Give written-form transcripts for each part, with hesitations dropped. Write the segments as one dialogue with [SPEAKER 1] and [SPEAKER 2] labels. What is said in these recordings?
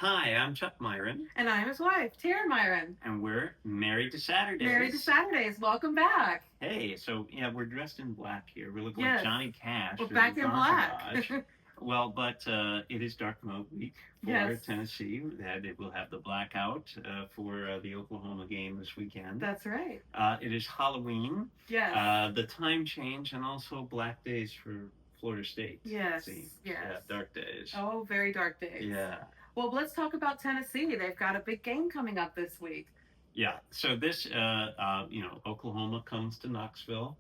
[SPEAKER 1] Hi, I'm Chuck Myron.
[SPEAKER 2] And I'm his wife, Taryn Myron.
[SPEAKER 1] And we're married to Saturdays.
[SPEAKER 2] Married to Saturdays. Welcome back.
[SPEAKER 1] Hey, so yeah, we're dressed in black here. We look like
[SPEAKER 2] Yes.
[SPEAKER 1] Johnny Cash.
[SPEAKER 2] We're back in black.
[SPEAKER 1] Well, but it is Dark Mode Week for
[SPEAKER 2] Yes.
[SPEAKER 1] Tennessee. That we'll have the blackout for the Oklahoma game this weekend.
[SPEAKER 2] That's right.
[SPEAKER 1] It is Halloween.
[SPEAKER 2] Yes.
[SPEAKER 1] The time change and also black days for Florida State.
[SPEAKER 2] Yes.
[SPEAKER 1] Yes.
[SPEAKER 2] Yeah,
[SPEAKER 1] dark days.
[SPEAKER 2] Oh, very dark days.
[SPEAKER 1] Yeah.
[SPEAKER 2] Well, let's talk about Tennessee. They've got a big game coming up this week.
[SPEAKER 1] Yeah. So this, Oklahoma comes to Knoxville.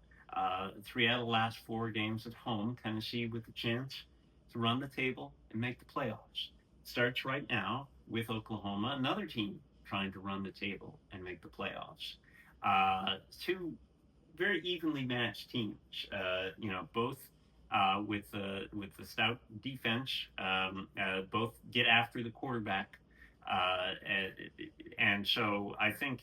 [SPEAKER 1] 3 out of the last 4 games at home. Tennessee with a chance to run the table and make the playoffs. Starts right now with Oklahoma, another team trying to run the table and make the playoffs. Two very evenly matched teams. Both with the stout defense. Both get after the quarterback, and so I think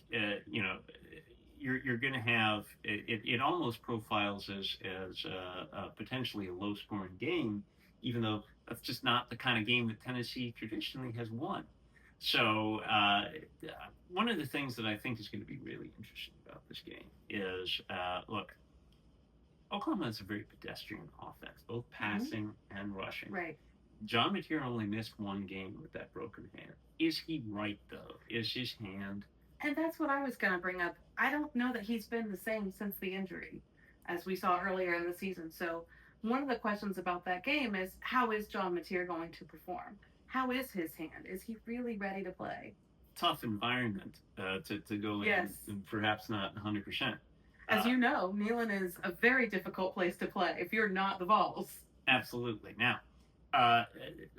[SPEAKER 1] you're going to have it. It almost profiles as potentially a low scoring game, even though that's just not the kind of game that Tennessee traditionally has won. So one of the things that I think is going to be really interesting about this game is look. Oklahoma is a very pedestrian offense, both passing and rushing.
[SPEAKER 2] Right.
[SPEAKER 1] John Mateer only missed 1 game with that broken hand. Is he right, though? Is his hand?
[SPEAKER 2] And that's what I was going to bring up. I don't know that he's been the same since the injury, as we saw earlier in the season. So one of the questions about that game is, how is John Mateer going to perform? How is his hand? Is he really ready to play?
[SPEAKER 1] Tough environment to go in, and perhaps not 100%.
[SPEAKER 2] As you know, Neyland is a very difficult place to play if you're not the Vols.
[SPEAKER 1] Absolutely. Now,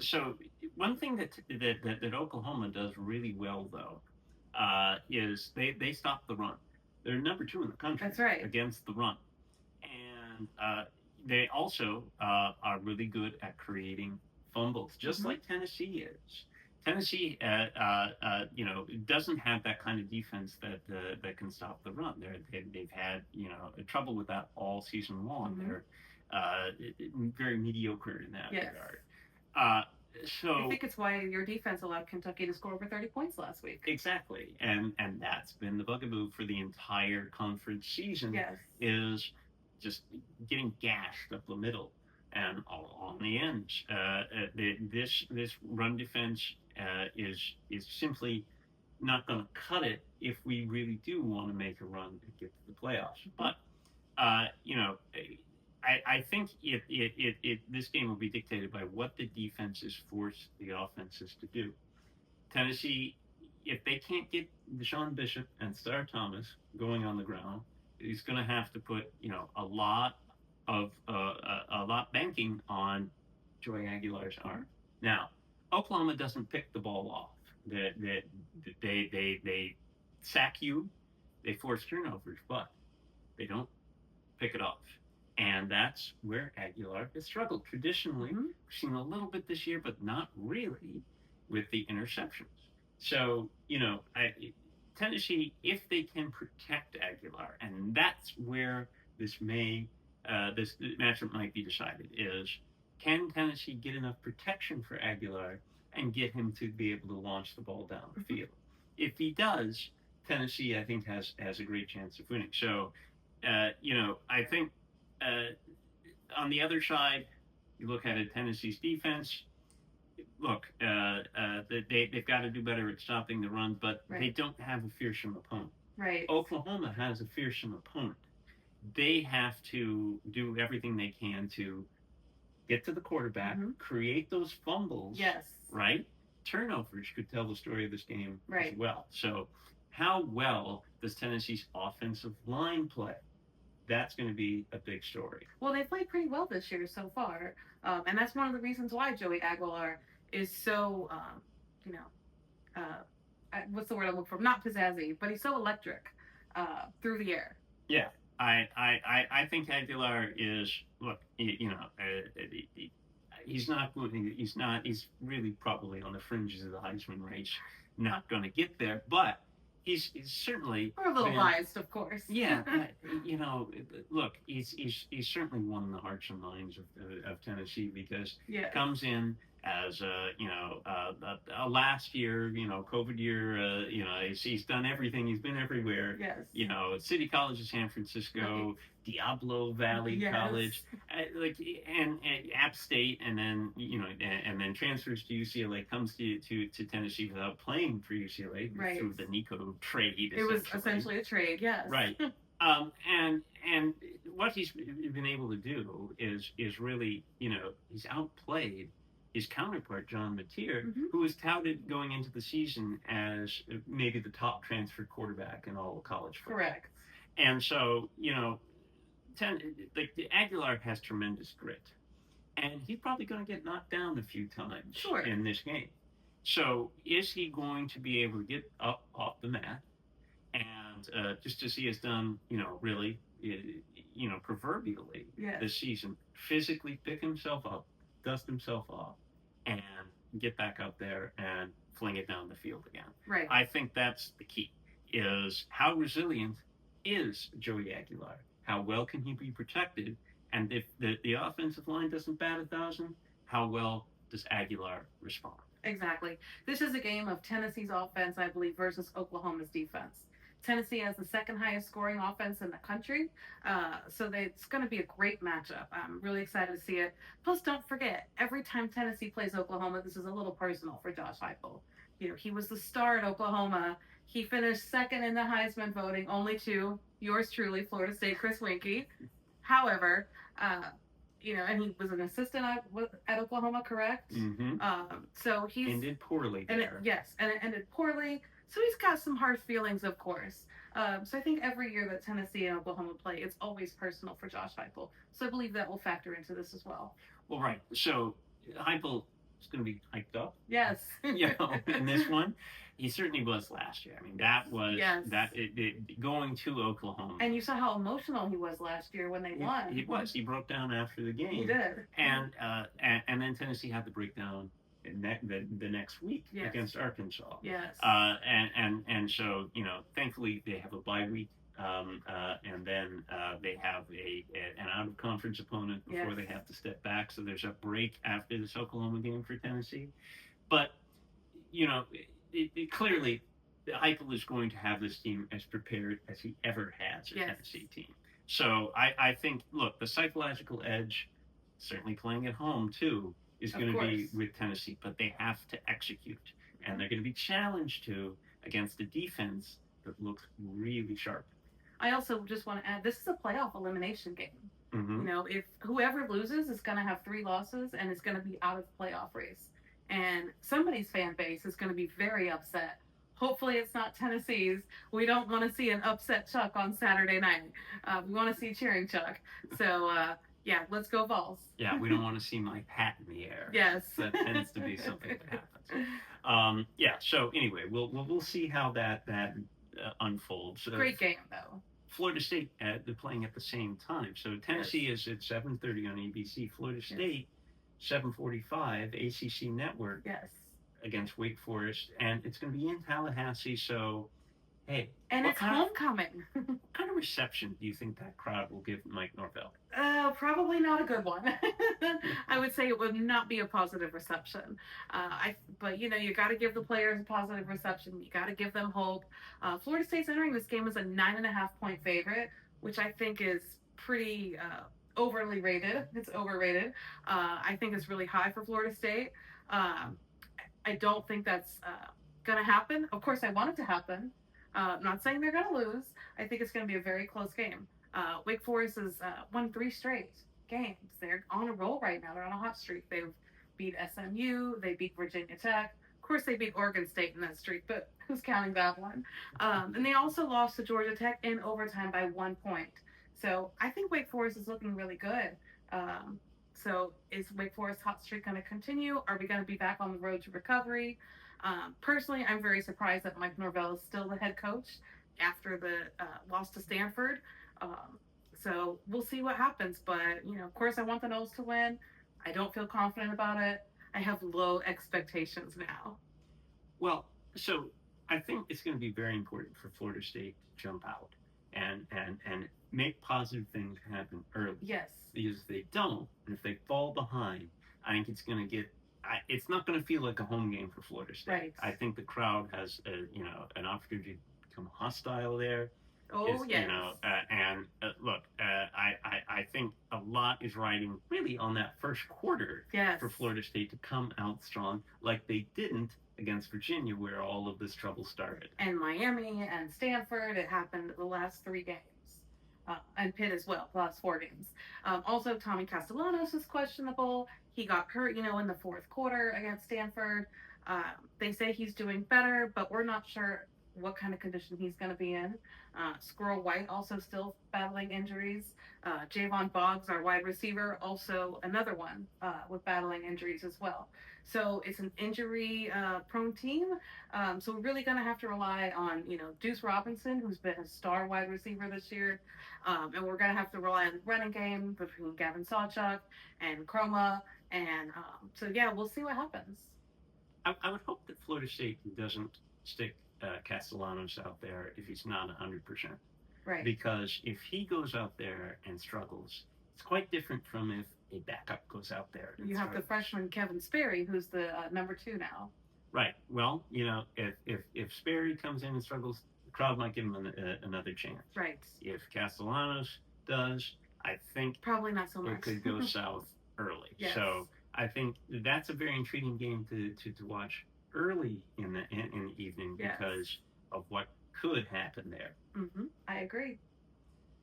[SPEAKER 1] so one thing that Oklahoma does really well, though, is they stop the run. They're number 2 in the country.
[SPEAKER 2] That's right.
[SPEAKER 1] Against the run. And they also are really good at creating fumbles, just like Tennessee is. Tennessee, doesn't have that kind of defense that can stop the run. They've had trouble with that all season long. They're very mediocre in that regard. So
[SPEAKER 2] I think it's why your defense allowed Kentucky to score over 30 points last week.
[SPEAKER 1] Exactly, and that's been the bugaboo for the entire conference season.
[SPEAKER 2] Yes.
[SPEAKER 1] Is just getting gashed up the middle and on the ends. This run defense is simply not going to cut it if we really do want to make a run to get to the playoffs. But I think this game will be dictated by what the defenses force the offenses to do. Tennessee, if they can't get Deshaun Bishop and Star Thomas going on the ground, he's going to have to put a lot banking on Joey Aguilar's arm. Now, Oklahoma doesn't pick the ball off. They sack you, they force turnovers, but they don't pick it off. And that's where Aguilar has struggled. Traditionally, we've seen a little bit this year, but not really with the interceptions. So, Tennessee, if they can protect Aguilar, and that's where this matchup might be decided, is can Tennessee get enough protection for Aguilar and get him to be able to launch the ball down the field? If he does, Tennessee, I think, has a great chance of winning. So, I think on the other side, you look at it, Tennessee's defense. Look, they've got to do better at stopping the run, but they don't have a fearsome opponent.
[SPEAKER 2] Right.
[SPEAKER 1] Oklahoma has a fearsome opponent. They have to do everything they can to get to the quarterback, create those fumbles.
[SPEAKER 2] Yes.
[SPEAKER 1] Right? Turnovers could tell the story of this game
[SPEAKER 2] as
[SPEAKER 1] well. So how well does Tennessee's offensive line play? That's going to be a big story.
[SPEAKER 2] Well, they played pretty well this year so far. And that's one of the reasons why Joey Aguilar is so, what's the word I look for? Not pizzazzy, but he's so electric through the air.
[SPEAKER 1] Yeah. I think Aguilar is, look, he's really probably on the fringes of the Heisman race, not going to get there, but he's certainly...
[SPEAKER 2] We're a little biased, of course.
[SPEAKER 1] Yeah, look, he's certainly won the hearts and minds of Tennessee because he comes in as a last year, COVID year. He's done everything. He's been everywhere.
[SPEAKER 2] Yes.
[SPEAKER 1] City College of San Francisco,
[SPEAKER 2] Right.
[SPEAKER 1] Diablo Valley
[SPEAKER 2] Yes.
[SPEAKER 1] College, and App State, and then and then transfers to UCLA, comes to Tennessee without playing for UCLA
[SPEAKER 2] Right.
[SPEAKER 1] through the Nico trade.
[SPEAKER 2] It was essentially a trade. Yes.
[SPEAKER 1] Right. And what he's been able to do is really, he's outplayed his counterpart John Mateer,
[SPEAKER 2] Mhm.
[SPEAKER 1] who was touted going into the season as maybe the top transfer quarterback in all of college football.
[SPEAKER 2] Correct.
[SPEAKER 1] And so, Aguilar has tremendous grit, and he's probably going to get knocked down a few times
[SPEAKER 2] Sure.
[SPEAKER 1] in this game. So, is he going to be able to get up off the mat? And just as he has done, really, proverbially
[SPEAKER 2] Yes.
[SPEAKER 1] this season, physically pick himself up, dust himself off, and get back out there and fling it down the field again.
[SPEAKER 2] Right.
[SPEAKER 1] I think that's the key, is how resilient is Joey Aguilar? How well can he be protected? And if the offensive line doesn't bat 1,000, how well does Aguilar respond?
[SPEAKER 2] Exactly. This is a game of Tennessee's offense, I believe, versus Oklahoma's defense. Tennessee has the second highest scoring offense in the country, so it's going to be a great matchup. I'm really excited to see it. Plus, don't forget, every time Tennessee plays Oklahoma, this is a little personal for Josh Heupel. He was the star at Oklahoma. He finished second in the Heisman voting, only to yours truly, Florida State, Chris Weinke. However, and he was an assistant at Oklahoma, correct?
[SPEAKER 1] Mm-hmm.
[SPEAKER 2] So he's
[SPEAKER 1] ended poorly there.
[SPEAKER 2] And it ended poorly. So he's got some hard feelings, of course. So I think every year that Tennessee and Oklahoma play, it's always personal for Josh Heupel. So I believe that will factor into this as well.
[SPEAKER 1] Well, right. So Heupel is going to be hyped up.
[SPEAKER 2] Yes.
[SPEAKER 1] In this one, he certainly was last year. I mean, that was going to Oklahoma.
[SPEAKER 2] And you saw how emotional he was last year when they won.
[SPEAKER 1] He was. He broke down after the game.
[SPEAKER 2] He did.
[SPEAKER 1] And then Tennessee had the breakdown the next week against Arkansas.
[SPEAKER 2] Yes.
[SPEAKER 1] And so thankfully they have a bye week, and then they have an out of conference opponent before they have to step back. So there's a break after this Oklahoma game for Tennessee, but clearly Heupel is going to have this team as prepared as he ever has a Tennessee team. So I think, look, the psychological edge, certainly playing at home too, is going to be with Tennessee, but they have to execute. And they're going to be challenged to against a defense that looks really sharp.
[SPEAKER 2] I also just want to add, this is a playoff elimination game.
[SPEAKER 1] Mm-hmm.
[SPEAKER 2] If whoever loses is going to have 3 losses and is going to be out of the playoff race. And somebody's fan base is going to be very upset. Hopefully it's not Tennessee's. We don't want to see an upset Chuck on Saturday night. We want to see cheering Chuck. So, let's go Vols.
[SPEAKER 1] Yeah, we don't want to see my hat in the air.
[SPEAKER 2] Yes.
[SPEAKER 1] That tends to be something that happens. So anyway, we'll see how that unfolds.
[SPEAKER 2] Great game, though.
[SPEAKER 1] Florida State, they're playing at the same time. So Tennessee is at 7:30 on ABC. Florida State, 7:45, ACC Network.
[SPEAKER 2] Yes.
[SPEAKER 1] Against Wake Forest, and it's going to be in Tallahassee. So, hey,
[SPEAKER 2] and it's homecoming.
[SPEAKER 1] What kind of reception do you think that crowd will give Mike Norvell?
[SPEAKER 2] Probably not a good one. I would say it would not be a positive reception. But you got to give the players a positive reception. You got to give them hope. Florida State's entering this game as a 9.5-point favorite, which I think is pretty overly rated. It's overrated. I think it's really high for Florida State. I don't think that's going to happen. Of course, I want it to happen. I'm not saying they're going to lose. I think it's going to be a very close game. Wake Forest has won 3 straight games. They're on a roll right now. They're on a hot streak. They've beat SMU. They beat Virginia Tech. Of course, they beat Oregon State in that streak, but who's counting that one? And they also lost to Georgia Tech in overtime by 1 point. So I think Wake Forest is looking really good. So is Wake Forest hot streak going to continue? Are we going to be back on the road to recovery? Personally, I'm very surprised that Mike Norvell is still the head coach after the loss to Stanford. So we'll see what happens. But, of course, I want the Noles to win. I don't feel confident about it. I have low expectations now.
[SPEAKER 1] Well, so I think it's going to be very important for Florida State to jump out and make positive things happen early.
[SPEAKER 2] Yes.
[SPEAKER 1] Because if they don't, and if they fall behind, I think it's going to get it's not going to feel like a home game for Florida State.
[SPEAKER 2] Right.
[SPEAKER 1] I think the crowd has an opportunity to become hostile there.
[SPEAKER 2] Oh, yes.
[SPEAKER 1] Look, I think a lot is riding really on that first quarter
[SPEAKER 2] Yes.
[SPEAKER 1] for Florida State to come out strong, like they didn't against Virginia, where all of this trouble started.
[SPEAKER 2] And Miami and Stanford, it happened the last 3 games. And Pitt as well, the last 4 games. Also, Tommy Castellanos is questionable. He got hurt, in the fourth quarter against Stanford. They say he's doing better, but we're not sure what kind of condition he's going to be in. Squirrel White also still battling injuries. Javon Boggs, our wide receiver, also another one with battling injuries as well. So it's an injury prone team. So we're really going to have to rely on, Deuce Robinson, who's been a star wide receiver this year. And we're going to have to rely on the running game between Gavin Sawchuk and Chroma. And yeah, we'll see what happens.
[SPEAKER 1] I would hope that Florida State doesn't stick Castellanos out there if he's not 100%.
[SPEAKER 2] Right.
[SPEAKER 1] Because if he goes out there and struggles, it's quite different from if a backup goes out there.
[SPEAKER 2] You have the freshman Kevin Sperry, who's the number 2 now.
[SPEAKER 1] Right. Well, if Sperry comes in and struggles, the crowd might give him another chance.
[SPEAKER 2] Right.
[SPEAKER 1] If Castellanos does, I think
[SPEAKER 2] probably not so much.
[SPEAKER 1] It could go south early.
[SPEAKER 2] Yes.
[SPEAKER 1] So I think that's a very intriguing game to watch early in the evening because of what could happen there.
[SPEAKER 2] Mm-hmm. I agree.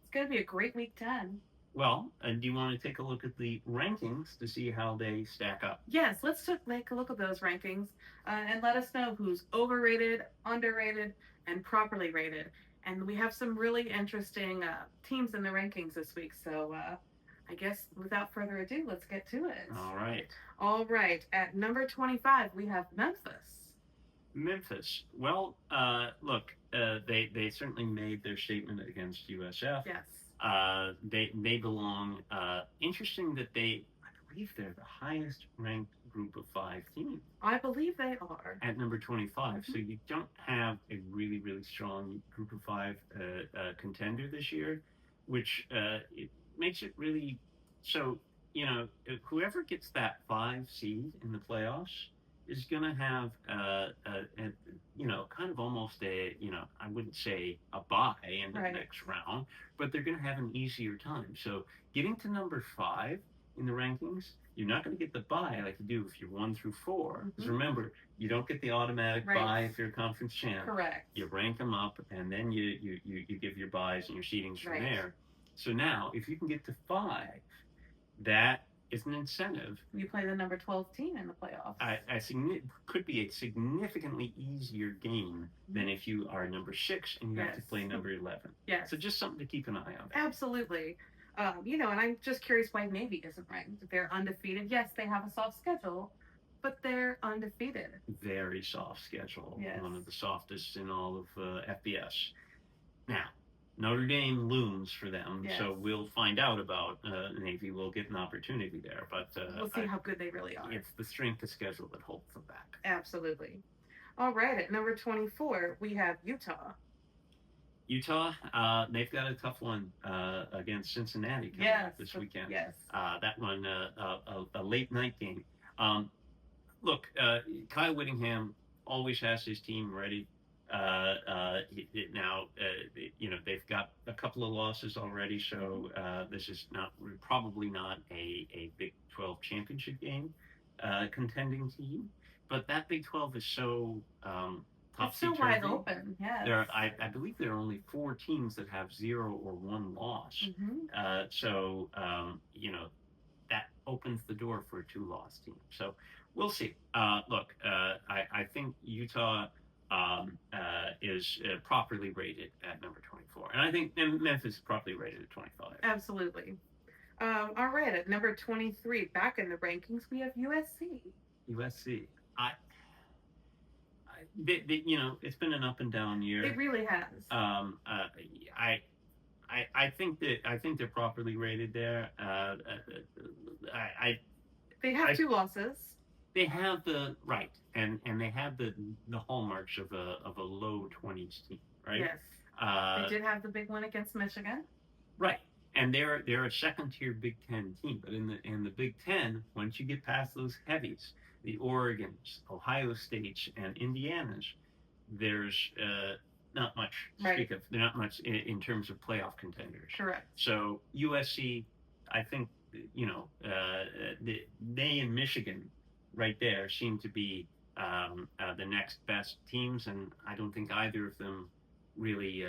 [SPEAKER 2] It's going to be a great week 10.
[SPEAKER 1] Well, do you want to take a look at the rankings to see how they stack up?
[SPEAKER 2] Yes, let's take a look at those rankings and let us know who's overrated, underrated, and properly rated. And we have some really interesting teams in the rankings this week. So I guess without further ado, let's get to it. All right. At number 25, we have Memphis.
[SPEAKER 1] Well, look, they certainly made their statement against USF.
[SPEAKER 2] Yes.
[SPEAKER 1] They belong. Interesting that I believe they're the highest ranked group of 5 teams.
[SPEAKER 2] I believe they are.
[SPEAKER 1] At number 25. Mm-hmm. So you don't have a really, really strong group of 5 contender this year, which it makes it really so, whoever gets that 5 seed in the playoffs is going to have, kind of almost I wouldn't say a bye in the next round, but they're going to have an easier time. So getting to number 5 in the rankings, you're not going to get the bye like you do if you're 1 through 4. Because mm-hmm. remember, you don't get the automatic bye if you're a conference champ.
[SPEAKER 2] Correct.
[SPEAKER 1] You rank them up, and then you give your byes and your seedings from there. So now, if you can get to 5, that is an incentive.
[SPEAKER 2] You play the number 12 team in the playoffs.
[SPEAKER 1] Could be a significantly easier game than if you are number 6 and you have to play number 11.
[SPEAKER 2] Yes.
[SPEAKER 1] So just something to keep an eye on.
[SPEAKER 2] Absolutely. And I'm just curious why Navy isn't ranked. They're undefeated. Yes, they have a soft schedule, but they're undefeated.
[SPEAKER 1] Very soft schedule.
[SPEAKER 2] Yes.
[SPEAKER 1] One of the softest in all of FBS. Now, Notre Dame looms for them, so we'll find out about Navy. We'll get an opportunity there, but
[SPEAKER 2] we'll see how good they really are.
[SPEAKER 1] It's the strength of schedule that holds them back.
[SPEAKER 2] Absolutely. All right, at number 24, we have Utah.
[SPEAKER 1] They've got a tough one against Cincinnati coming up this weekend.
[SPEAKER 2] Yes.
[SPEAKER 1] That one, a late night game. Look, Kyle Whittingham always has his team ready. They've got a couple of losses already, so this is probably not a Big 12 championship game contending team. But that Big 12 is so topsy-turvy.
[SPEAKER 2] It's so wide open. Yes.
[SPEAKER 1] I believe there are only 4 teams that have 0 or 1 loss.
[SPEAKER 2] Mm-hmm.
[SPEAKER 1] That opens the door for a 2-loss team. So we'll see. Look, I think Utah is properly rated at number 24. And I think Memphis is properly rated at 25.
[SPEAKER 2] Absolutely. All right, at number 23, back in the rankings, we have USC.
[SPEAKER 1] It's been an up and down year.
[SPEAKER 2] It really has.
[SPEAKER 1] I think they're properly rated there.
[SPEAKER 2] They have 2 losses.
[SPEAKER 1] They have and they have the hallmarks of a low 20s team, right?
[SPEAKER 2] Yes. They did have the big one against Michigan.
[SPEAKER 1] Right. And they're a second-tier Big Ten team, but in the Big Ten, once you get past those heavies, the Oregons, Ohio States, and Indianas, there's not much to speak of. They're not much in terms of playoff contenders.
[SPEAKER 2] Correct.
[SPEAKER 1] So USC, I think, they and Michigan right there seem to be the next best teams, and I don't think either of them really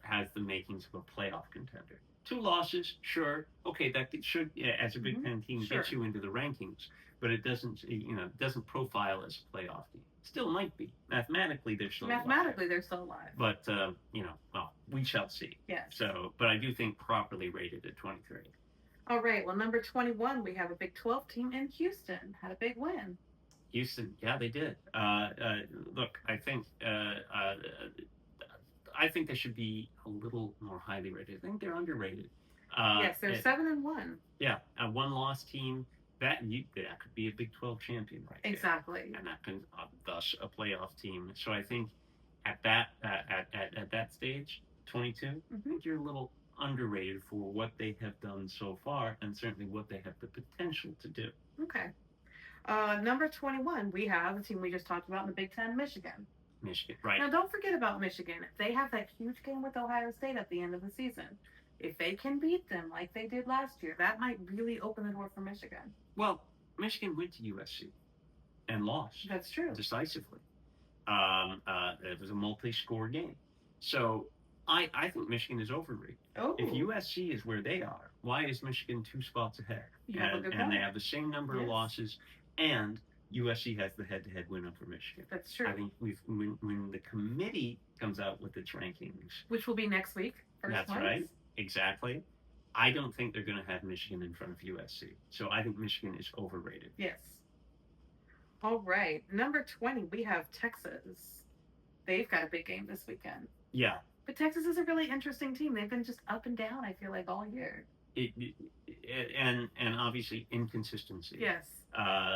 [SPEAKER 1] has the makings of a playoff contender. 2 losses, sure, okay, that should, as a Big Ten team,
[SPEAKER 2] Sure.
[SPEAKER 1] get you into the rankings, but it doesn't profile as a playoff team. Still might be. Mathematically, they're still alive.
[SPEAKER 2] They're still alive.
[SPEAKER 1] But well, we shall see.
[SPEAKER 2] Yes.
[SPEAKER 1] So, but I do think properly rated at 23.
[SPEAKER 2] All right. Well, number 21, we have a Big 12 team in Houston. Had a big win.
[SPEAKER 1] Houston, yeah, they did. Look, I think they should be a little more highly rated. I think they're underrated.
[SPEAKER 2] Yes, they're 7-1.
[SPEAKER 1] Yeah, a 1-loss team. That could be a Big 12 champion right there.
[SPEAKER 2] Exactly.
[SPEAKER 1] And that can thus a playoff team. So I think at that stage, 22, I think you're a little underrated for what they have done so far, and certainly what they have the potential to do.
[SPEAKER 2] Okay. Number 21, we have the team we just talked about in the Big Ten, Michigan.
[SPEAKER 1] Michigan, right.
[SPEAKER 2] Now, don't forget about Michigan. They have that huge game with Ohio State at the end of the season. If they can beat them like they did last year, that might really open the door for Michigan.
[SPEAKER 1] Well, Michigan went to USC and lost.
[SPEAKER 2] That's true.
[SPEAKER 1] Decisively. It was a multi-score game. So I think Michigan is overrated.
[SPEAKER 2] Oh.
[SPEAKER 1] If USC is where they are, why is Michigan 2 spots ahead?
[SPEAKER 2] And
[SPEAKER 1] they have the same number of losses, and USC has the head-to-head win over Michigan.
[SPEAKER 2] That's true.
[SPEAKER 1] I think when the committee comes out with its rankings,
[SPEAKER 2] which will be next week.
[SPEAKER 1] That's right. Exactly. I don't think they're going to have Michigan in front of USC. So I think Michigan is overrated.
[SPEAKER 2] Yes. All right. Number 20, we have Texas. They've got a big game this weekend.
[SPEAKER 1] Yeah.
[SPEAKER 2] But Texas is a really interesting team. They've been just up and down, I feel like, all year.
[SPEAKER 1] And obviously inconsistency.
[SPEAKER 2] Yes.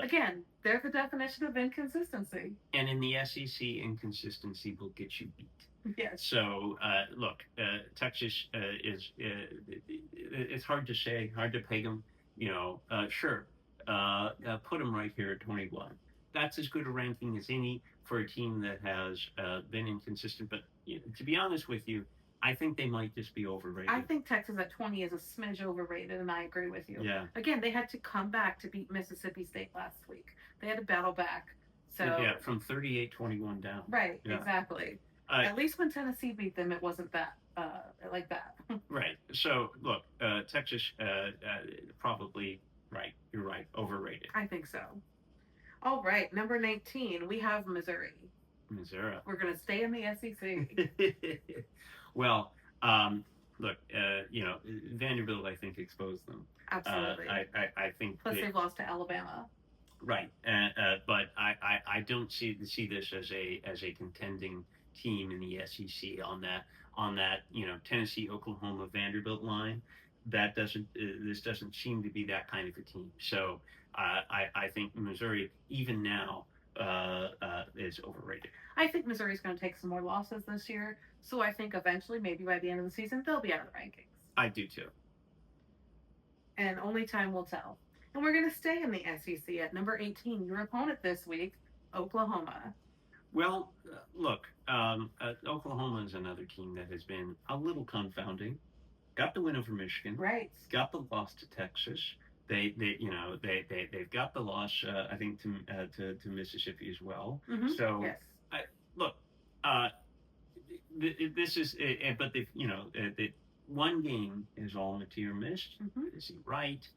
[SPEAKER 2] Again, they're the definition of inconsistency.
[SPEAKER 1] And in the SEC, inconsistency will get you beat.
[SPEAKER 2] Yes.
[SPEAKER 1] So, look, Texas is, it's hard to say, hard to peg them. Sure, put them right here at 21. That's as good a ranking as any for a team that has been inconsistent. But to be honest with you, I think they might just be overrated.
[SPEAKER 2] I think Texas at 20 is a smidge overrated, and I agree with you.
[SPEAKER 1] Yeah.
[SPEAKER 2] Again, they had to come back to beat Mississippi State last week. They had to battle back. So
[SPEAKER 1] yeah, from 38-21 down.
[SPEAKER 2] Right, exactly. At least when Tennessee beat them, it wasn't that like that.
[SPEAKER 1] Right. So look, Texas probably right. You're right. Overrated.
[SPEAKER 2] I think so. All right, number 19, we have Missouri.
[SPEAKER 1] Missouri.
[SPEAKER 2] We're going to stay in the SEC.
[SPEAKER 1] Well, look, Vanderbilt, I think, exposed them.
[SPEAKER 2] Absolutely.
[SPEAKER 1] I think.
[SPEAKER 2] Plus, they've lost to Alabama.
[SPEAKER 1] Right. But I don't see this as a contending team in the SEC on that Tennessee, Oklahoma, Vanderbilt line. This doesn't seem to be that kind of a team. So I think Missouri even now is overrated.
[SPEAKER 2] I think Missouri's going to take some more losses this year. So I think eventually, maybe by the end of the season, they'll be out of the rankings.
[SPEAKER 1] I do too.
[SPEAKER 2] And only time will tell. And we're going to stay in the SEC at number 18. Your opponent this week, Oklahoma.
[SPEAKER 1] Well, look, Oklahoma is another team that has been a little confounding. Got the win over Michigan.
[SPEAKER 2] Right.
[SPEAKER 1] Got the loss to Texas. They've got the loss, I think, to Mississippi as well.
[SPEAKER 2] Mm-hmm.
[SPEAKER 1] So,
[SPEAKER 2] yes.
[SPEAKER 1] This is, but the one game is all Mateer missed.
[SPEAKER 2] Mm-hmm.
[SPEAKER 1] Is he right?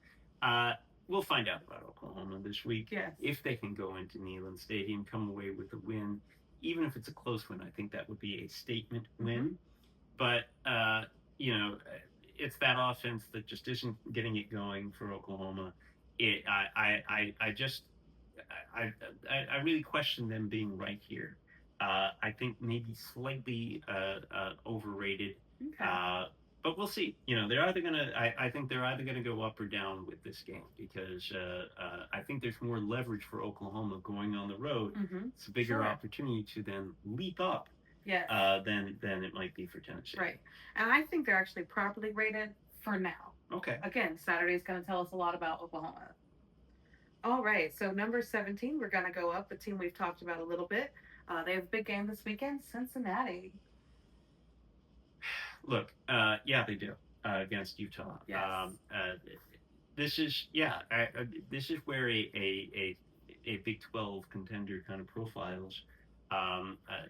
[SPEAKER 1] We'll find out about Oklahoma this week.
[SPEAKER 2] Yes.
[SPEAKER 1] If they can go into Neyland Stadium, come away with a win, even if it's a close win, I think that would be a statement win. But it's that offense that just isn't getting it going for Oklahoma. I really question them being right here. I think maybe slightly overrated.
[SPEAKER 2] Okay.
[SPEAKER 1] But we'll see. They're either gonna. I think they're either gonna go up or down with this game because I think there's more leverage for Oklahoma going on the road.
[SPEAKER 2] Mm-hmm.
[SPEAKER 1] It's a bigger opportunity to then leap up.
[SPEAKER 2] Yes.
[SPEAKER 1] Than it might be for Tennessee.
[SPEAKER 2] Right, and I think they're actually properly rated for now.
[SPEAKER 1] Okay.
[SPEAKER 2] Again, Saturday is going to tell us a lot about Oklahoma. All right, so number 17, we're going to go up, the team we've talked about a little bit. They have a big game this weekend, Cincinnati.
[SPEAKER 1] Look, yeah, they do against Utah.
[SPEAKER 2] Yes.
[SPEAKER 1] This is this is where a Big 12 contender kind of profiles. Um, uh,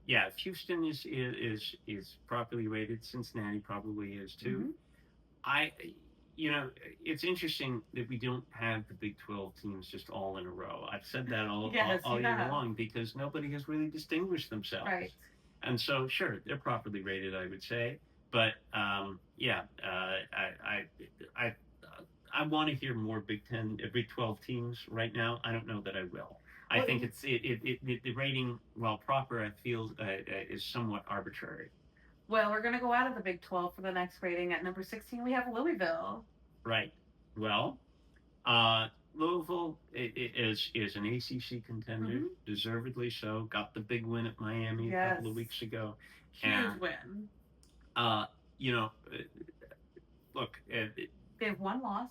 [SPEAKER 1] yeah, if Houston is properly rated, Cincinnati probably is too.
[SPEAKER 2] Mhm.
[SPEAKER 1] I, it's interesting that we don't have the Big 12 teams just all in a row. I've said that
[SPEAKER 2] Yes,
[SPEAKER 1] all
[SPEAKER 2] you
[SPEAKER 1] year
[SPEAKER 2] have.
[SPEAKER 1] long because nobody has really distinguished themselves.
[SPEAKER 2] Right.
[SPEAKER 1] And so, sure, they're properly rated, I would say. But yeah, I, I want to hear more Big 10, Big 12 teams right now. I don't know that I will. I
[SPEAKER 2] Well,
[SPEAKER 1] think the rating, while proper, I feel is somewhat arbitrary.
[SPEAKER 2] well, we're going to go out of the Big 12 for the next rating. At number 16, we have Louisville.
[SPEAKER 1] Right. Well, uh, Louisville is an ACC contender,
[SPEAKER 2] Mhm.
[SPEAKER 1] deservedly so. Got the big win at Miami a couple of
[SPEAKER 2] Yes.
[SPEAKER 1] weeks ago,
[SPEAKER 2] Huge
[SPEAKER 1] and
[SPEAKER 2] win.
[SPEAKER 1] uh, you know, look,
[SPEAKER 2] They have one loss.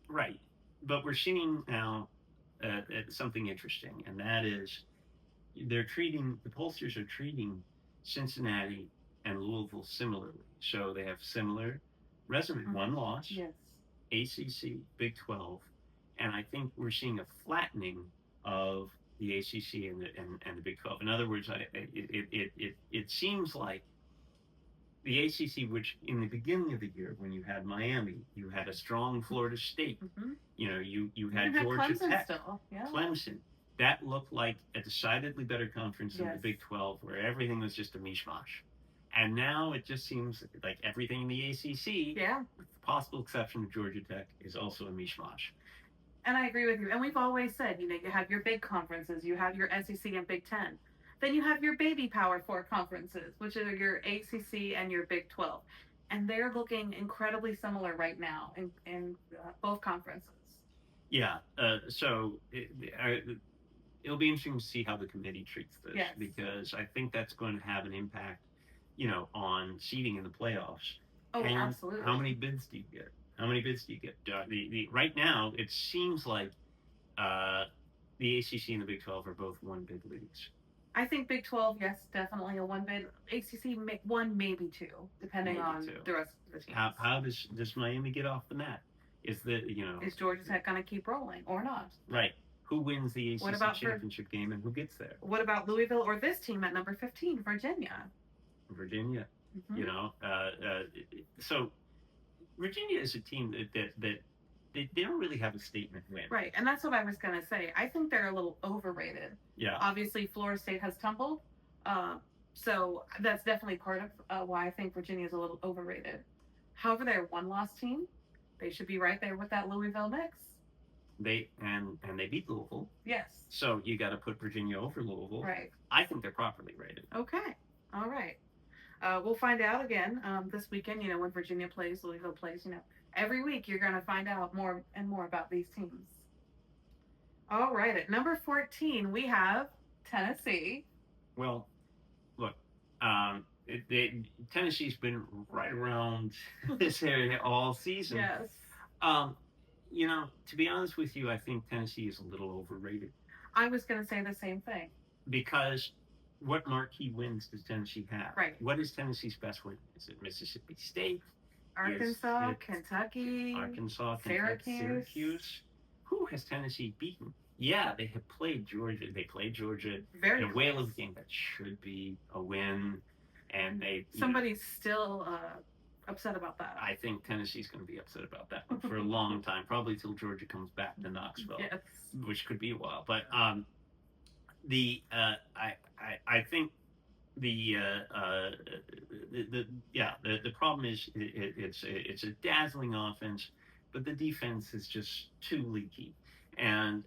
[SPEAKER 1] right, but we're seeing now something interesting, and that is the pollsters are treating Cincinnati and Louisville similarly. So they have similar resume, one loss,
[SPEAKER 2] Yes.
[SPEAKER 1] ACC, Big 12, and I think we're seeing a flattening of the ACC and the Big 12. In other words, it seems like the ACC, which in the beginning of the year, when you had Miami, you had a strong Florida State,
[SPEAKER 2] Mm-hmm.
[SPEAKER 1] you had Georgia
[SPEAKER 2] Clemson
[SPEAKER 1] Tech,
[SPEAKER 2] still. Yeah.
[SPEAKER 1] Clemson. That looked like a decidedly better conference than the
[SPEAKER 2] Yes.
[SPEAKER 1] Big 12, where everything was just a mishmash. And now it just seems like everything in the ACC,
[SPEAKER 2] Yeah.
[SPEAKER 1] with the possible exception of Georgia Tech, is also a mishmash.
[SPEAKER 2] And I agree with you. And we've always said, you have your big conferences, you have your SEC and Big Ten. Then you have your baby Power Four conferences, which are your ACC and your Big 12. And they're looking incredibly similar right now in both conferences.
[SPEAKER 1] Yeah. It'll be interesting to see how the committee treats this
[SPEAKER 2] Yes.
[SPEAKER 1] because I think that's going to have an impact, on seeding in the playoffs.
[SPEAKER 2] Oh,
[SPEAKER 1] And
[SPEAKER 2] absolutely.
[SPEAKER 1] how many bids do you get? How many bids do you get? Right now, it seems like uh, the ACC and the Big 12 are both one bid leagues.
[SPEAKER 2] I think Big 12, yes, definitely a one bid. ACC, one, maybe two, depending
[SPEAKER 1] Maybe
[SPEAKER 2] on
[SPEAKER 1] two.
[SPEAKER 2] the rest of the teams.
[SPEAKER 1] How does Miami get off the mat? Is
[SPEAKER 2] Georgia Tech going to keep rolling or not?
[SPEAKER 1] Right. Who wins the ACC
[SPEAKER 2] What about
[SPEAKER 1] championship game and who gets there?
[SPEAKER 2] What about Louisville or this team at number 15, Virginia?
[SPEAKER 1] Virginia.
[SPEAKER 2] Mhm.
[SPEAKER 1] So Virginia is a team that they don't really have a statement win.
[SPEAKER 2] Right, and that's what I was going to say. I think they're a little overrated.
[SPEAKER 1] Yeah.
[SPEAKER 2] Obviously, Florida State has tumbled, so that's definitely part of why I think Virginia is a little overrated. However, they're a one-loss team. They should be right there with that Louisville mix.
[SPEAKER 1] They beat Louisville.
[SPEAKER 2] Yes.
[SPEAKER 1] So you got to put Virginia over Louisville.
[SPEAKER 2] Right.
[SPEAKER 1] I think they're properly rated.
[SPEAKER 2] Okay. All right. We'll find out again this weekend. When Virginia plays, Louisville plays. Every week you're going to find out more and more about these teams. All right. At number 14, we have Tennessee.
[SPEAKER 1] Well, look, Tennessee's been right around this area all season.
[SPEAKER 2] Yes.
[SPEAKER 1] To be honest with you, I think Tennessee is a little overrated.
[SPEAKER 2] I was going to say the same thing.
[SPEAKER 1] Because what marquee wins does Tennessee have?
[SPEAKER 2] Right.
[SPEAKER 1] What is Tennessee's best win? Is it Mississippi State?
[SPEAKER 2] Arkansas, Kentucky,
[SPEAKER 1] Syracuse. Who has Tennessee beaten? Yeah, they have played Georgia. They played Georgia
[SPEAKER 2] Very
[SPEAKER 1] in a whale of a game that should be a win, and
[SPEAKER 2] somebody's still upset about that.
[SPEAKER 1] I think Tennessee's going to be upset about that one for a long time, probably till Georgia comes back to Knoxville,
[SPEAKER 2] yes.
[SPEAKER 1] which could be a while. But I think the problem is it's a dazzling offense, but the defense is just too leaky, and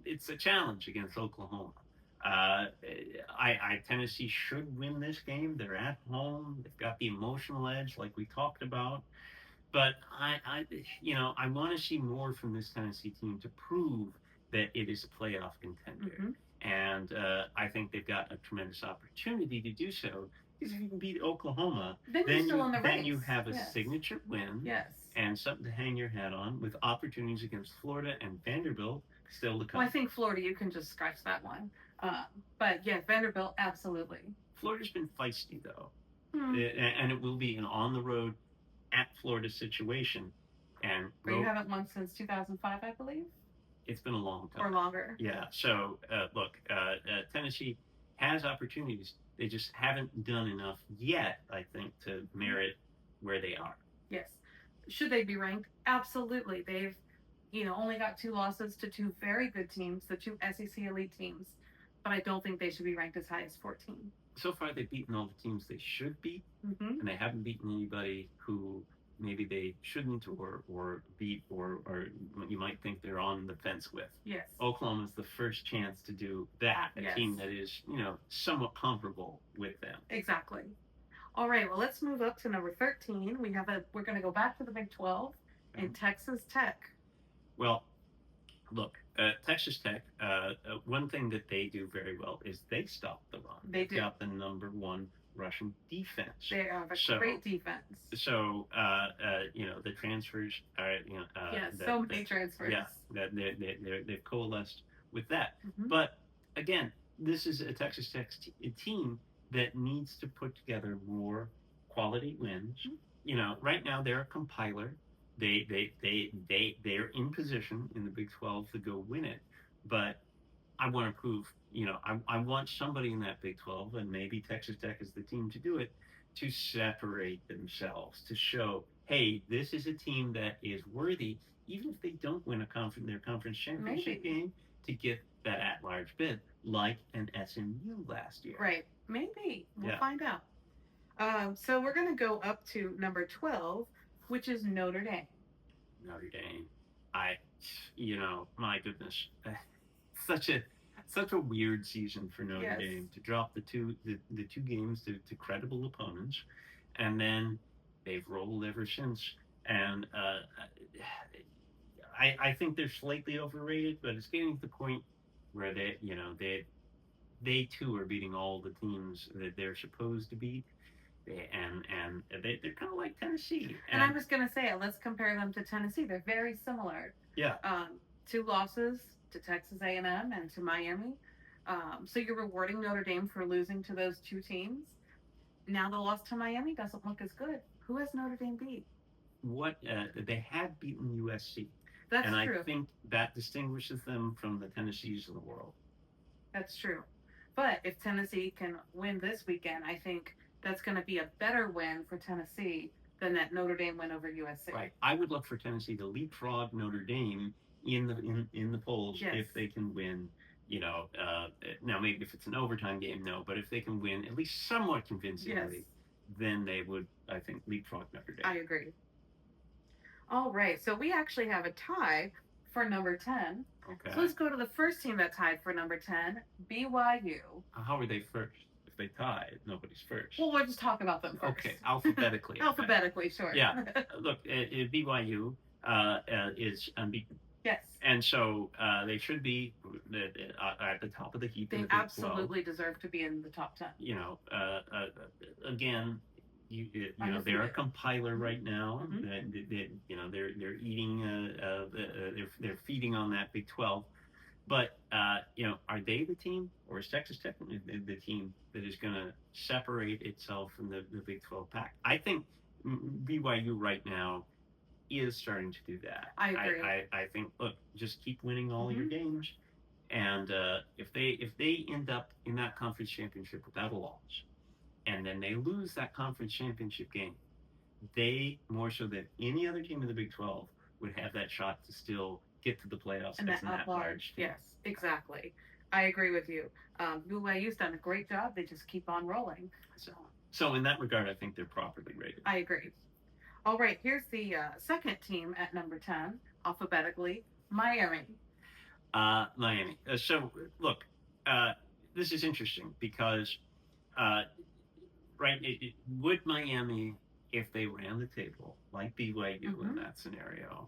[SPEAKER 1] it's a challenge against Oklahoma. Tennessee should win this game. They're at home. They've got the emotional edge, like we talked about. But I want to see more from this Tennessee team to prove that it is a playoff contender.
[SPEAKER 2] Mm-hmm.
[SPEAKER 1] And I think they've got a tremendous opportunity to do so Because if you can beat Oklahoma,
[SPEAKER 2] then you're still in the race.
[SPEAKER 1] Then you have a
[SPEAKER 2] yes.
[SPEAKER 1] signature win.
[SPEAKER 2] Yes.
[SPEAKER 1] And something to hang your hat on with opportunities against Florida and Vanderbilt still to come.
[SPEAKER 2] Well, I think Florida, you can just scratch that one. But yeah, Vanderbilt, absolutely.
[SPEAKER 1] Florida's been feisty, though.
[SPEAKER 2] Hmm.
[SPEAKER 1] And it will be an on-the-road at Florida situation. And
[SPEAKER 2] but you haven't won since 2005, I believe?
[SPEAKER 1] It's been a long time.
[SPEAKER 2] Or longer.
[SPEAKER 1] Yeah. So, look, Tennessee has opportunities. They just haven't done enough yet, I think, to merit where they are.
[SPEAKER 2] Yes. Should they be ranked? Absolutely. They've, only got 2 losses to 2 very good teams, the 2 SEC elite teams. But I don't think they should be ranked as high as 14.
[SPEAKER 1] So far, they've beaten all the teams they should beat,
[SPEAKER 2] mm-hmm.
[SPEAKER 1] and they haven't beaten anybody who maybe they shouldn't or beat or you might think they're on the fence with.
[SPEAKER 2] Yes.
[SPEAKER 1] Oklahoma's the first chance to do that, a
[SPEAKER 2] yes.
[SPEAKER 1] team that is, somewhat comparable with them.
[SPEAKER 2] Exactly. All right, well, let's move up to number 13. We're going to go back to the Big 12 and Texas Tech.
[SPEAKER 1] Well, look, Texas Tech, one thing that they do very well is they stop the run.
[SPEAKER 2] They do.
[SPEAKER 1] They've got the number 1 rushing defense.
[SPEAKER 2] They have a great defense.
[SPEAKER 1] So, the transfers are,
[SPEAKER 2] so many transfers.
[SPEAKER 1] Yeah, they've coalesced with that.
[SPEAKER 2] Mm-hmm.
[SPEAKER 1] But, again, this is a Texas Tech team that needs to put together more quality wins. Mm-hmm. Right now they're a compiler. They're in position in the Big 12 to go win it. But I want to prove, I want somebody in that Big 12, and maybe Texas Tech is the team to do it, to separate themselves, to show, hey, this is a team that is worthy, even if they don't win their conference championship game, to get that at-large bid, like an SMU last year.
[SPEAKER 2] Right. Maybe. We'll find out. So we're going to go up to number 12, which is Notre Dame.
[SPEAKER 1] Notre Dame. My goodness. Such a weird season for Notre Dame to drop the two games to credible opponents, and then they've rolled ever since. And I think they're slightly overrated, but it's getting to the point where they too are beating all the teams that they're supposed to beat. And they're kind of like Tennessee.
[SPEAKER 2] And I was going to say, let's compare them to Tennessee. They're very similar.
[SPEAKER 1] Yeah.
[SPEAKER 2] 2 losses to Texas A&M and to Miami. So you're rewarding Notre Dame for losing to those 2 teams. Now the loss to Miami doesn't look as good. Who has Notre Dame beat?
[SPEAKER 1] They have beaten USC.
[SPEAKER 2] That's true.
[SPEAKER 1] And I think that distinguishes them from the Tennessees of the world.
[SPEAKER 2] That's true. But if Tennessee can win this weekend, I think that's going to be a better win for Tennessee than that Notre Dame win over USC.
[SPEAKER 1] Right. I would look for Tennessee to leapfrog Notre Dame in the polls if they can win. Now maybe if it's an overtime game, no. But if they can win at least somewhat convincingly, then they would, I think, leapfrog Notre Dame.
[SPEAKER 2] I agree. All right. So we actually have a tie for number 10.
[SPEAKER 1] Okay.
[SPEAKER 2] So let's go to the first team that tied for number 10, BYU.
[SPEAKER 1] How are they first? If they tied, nobody's first.
[SPEAKER 2] Well, we'll just talk about them first.
[SPEAKER 1] Okay, alphabetically.
[SPEAKER 2] Alphabetically, sure.
[SPEAKER 1] Yeah. Look, BYU is unbeaten.
[SPEAKER 2] Yes.
[SPEAKER 1] And so they should be at the top of the heap.
[SPEAKER 2] They absolutely deserve to be in the top 10.
[SPEAKER 1] Again, they're a compiler right now.
[SPEAKER 2] Mm-hmm.
[SPEAKER 1] They're eating. They're feeding on that Big 12. But are they the team, or is Texas Tech the team that is going to separate itself from the Big 12 pack? I think BYU right now is starting to do that.
[SPEAKER 2] I agree.
[SPEAKER 1] I think, look, just keep winning all your games, and if they end up in that conference championship without a loss, and then they lose that conference championship game, they, more so than any other team in the Big 12, would have that shot to still get to the playoffs
[SPEAKER 2] and
[SPEAKER 1] as that large team.
[SPEAKER 2] Yes, exactly. I agree with you. BYU's done a great job. They just keep on rolling.
[SPEAKER 1] So in that regard, I think they're properly rated.
[SPEAKER 2] I agree. All right, here's the second team at number 10, alphabetically, Miami.
[SPEAKER 1] Miami. So, look, this is interesting because, would Miami, if they ran the table, like BYU in that scenario,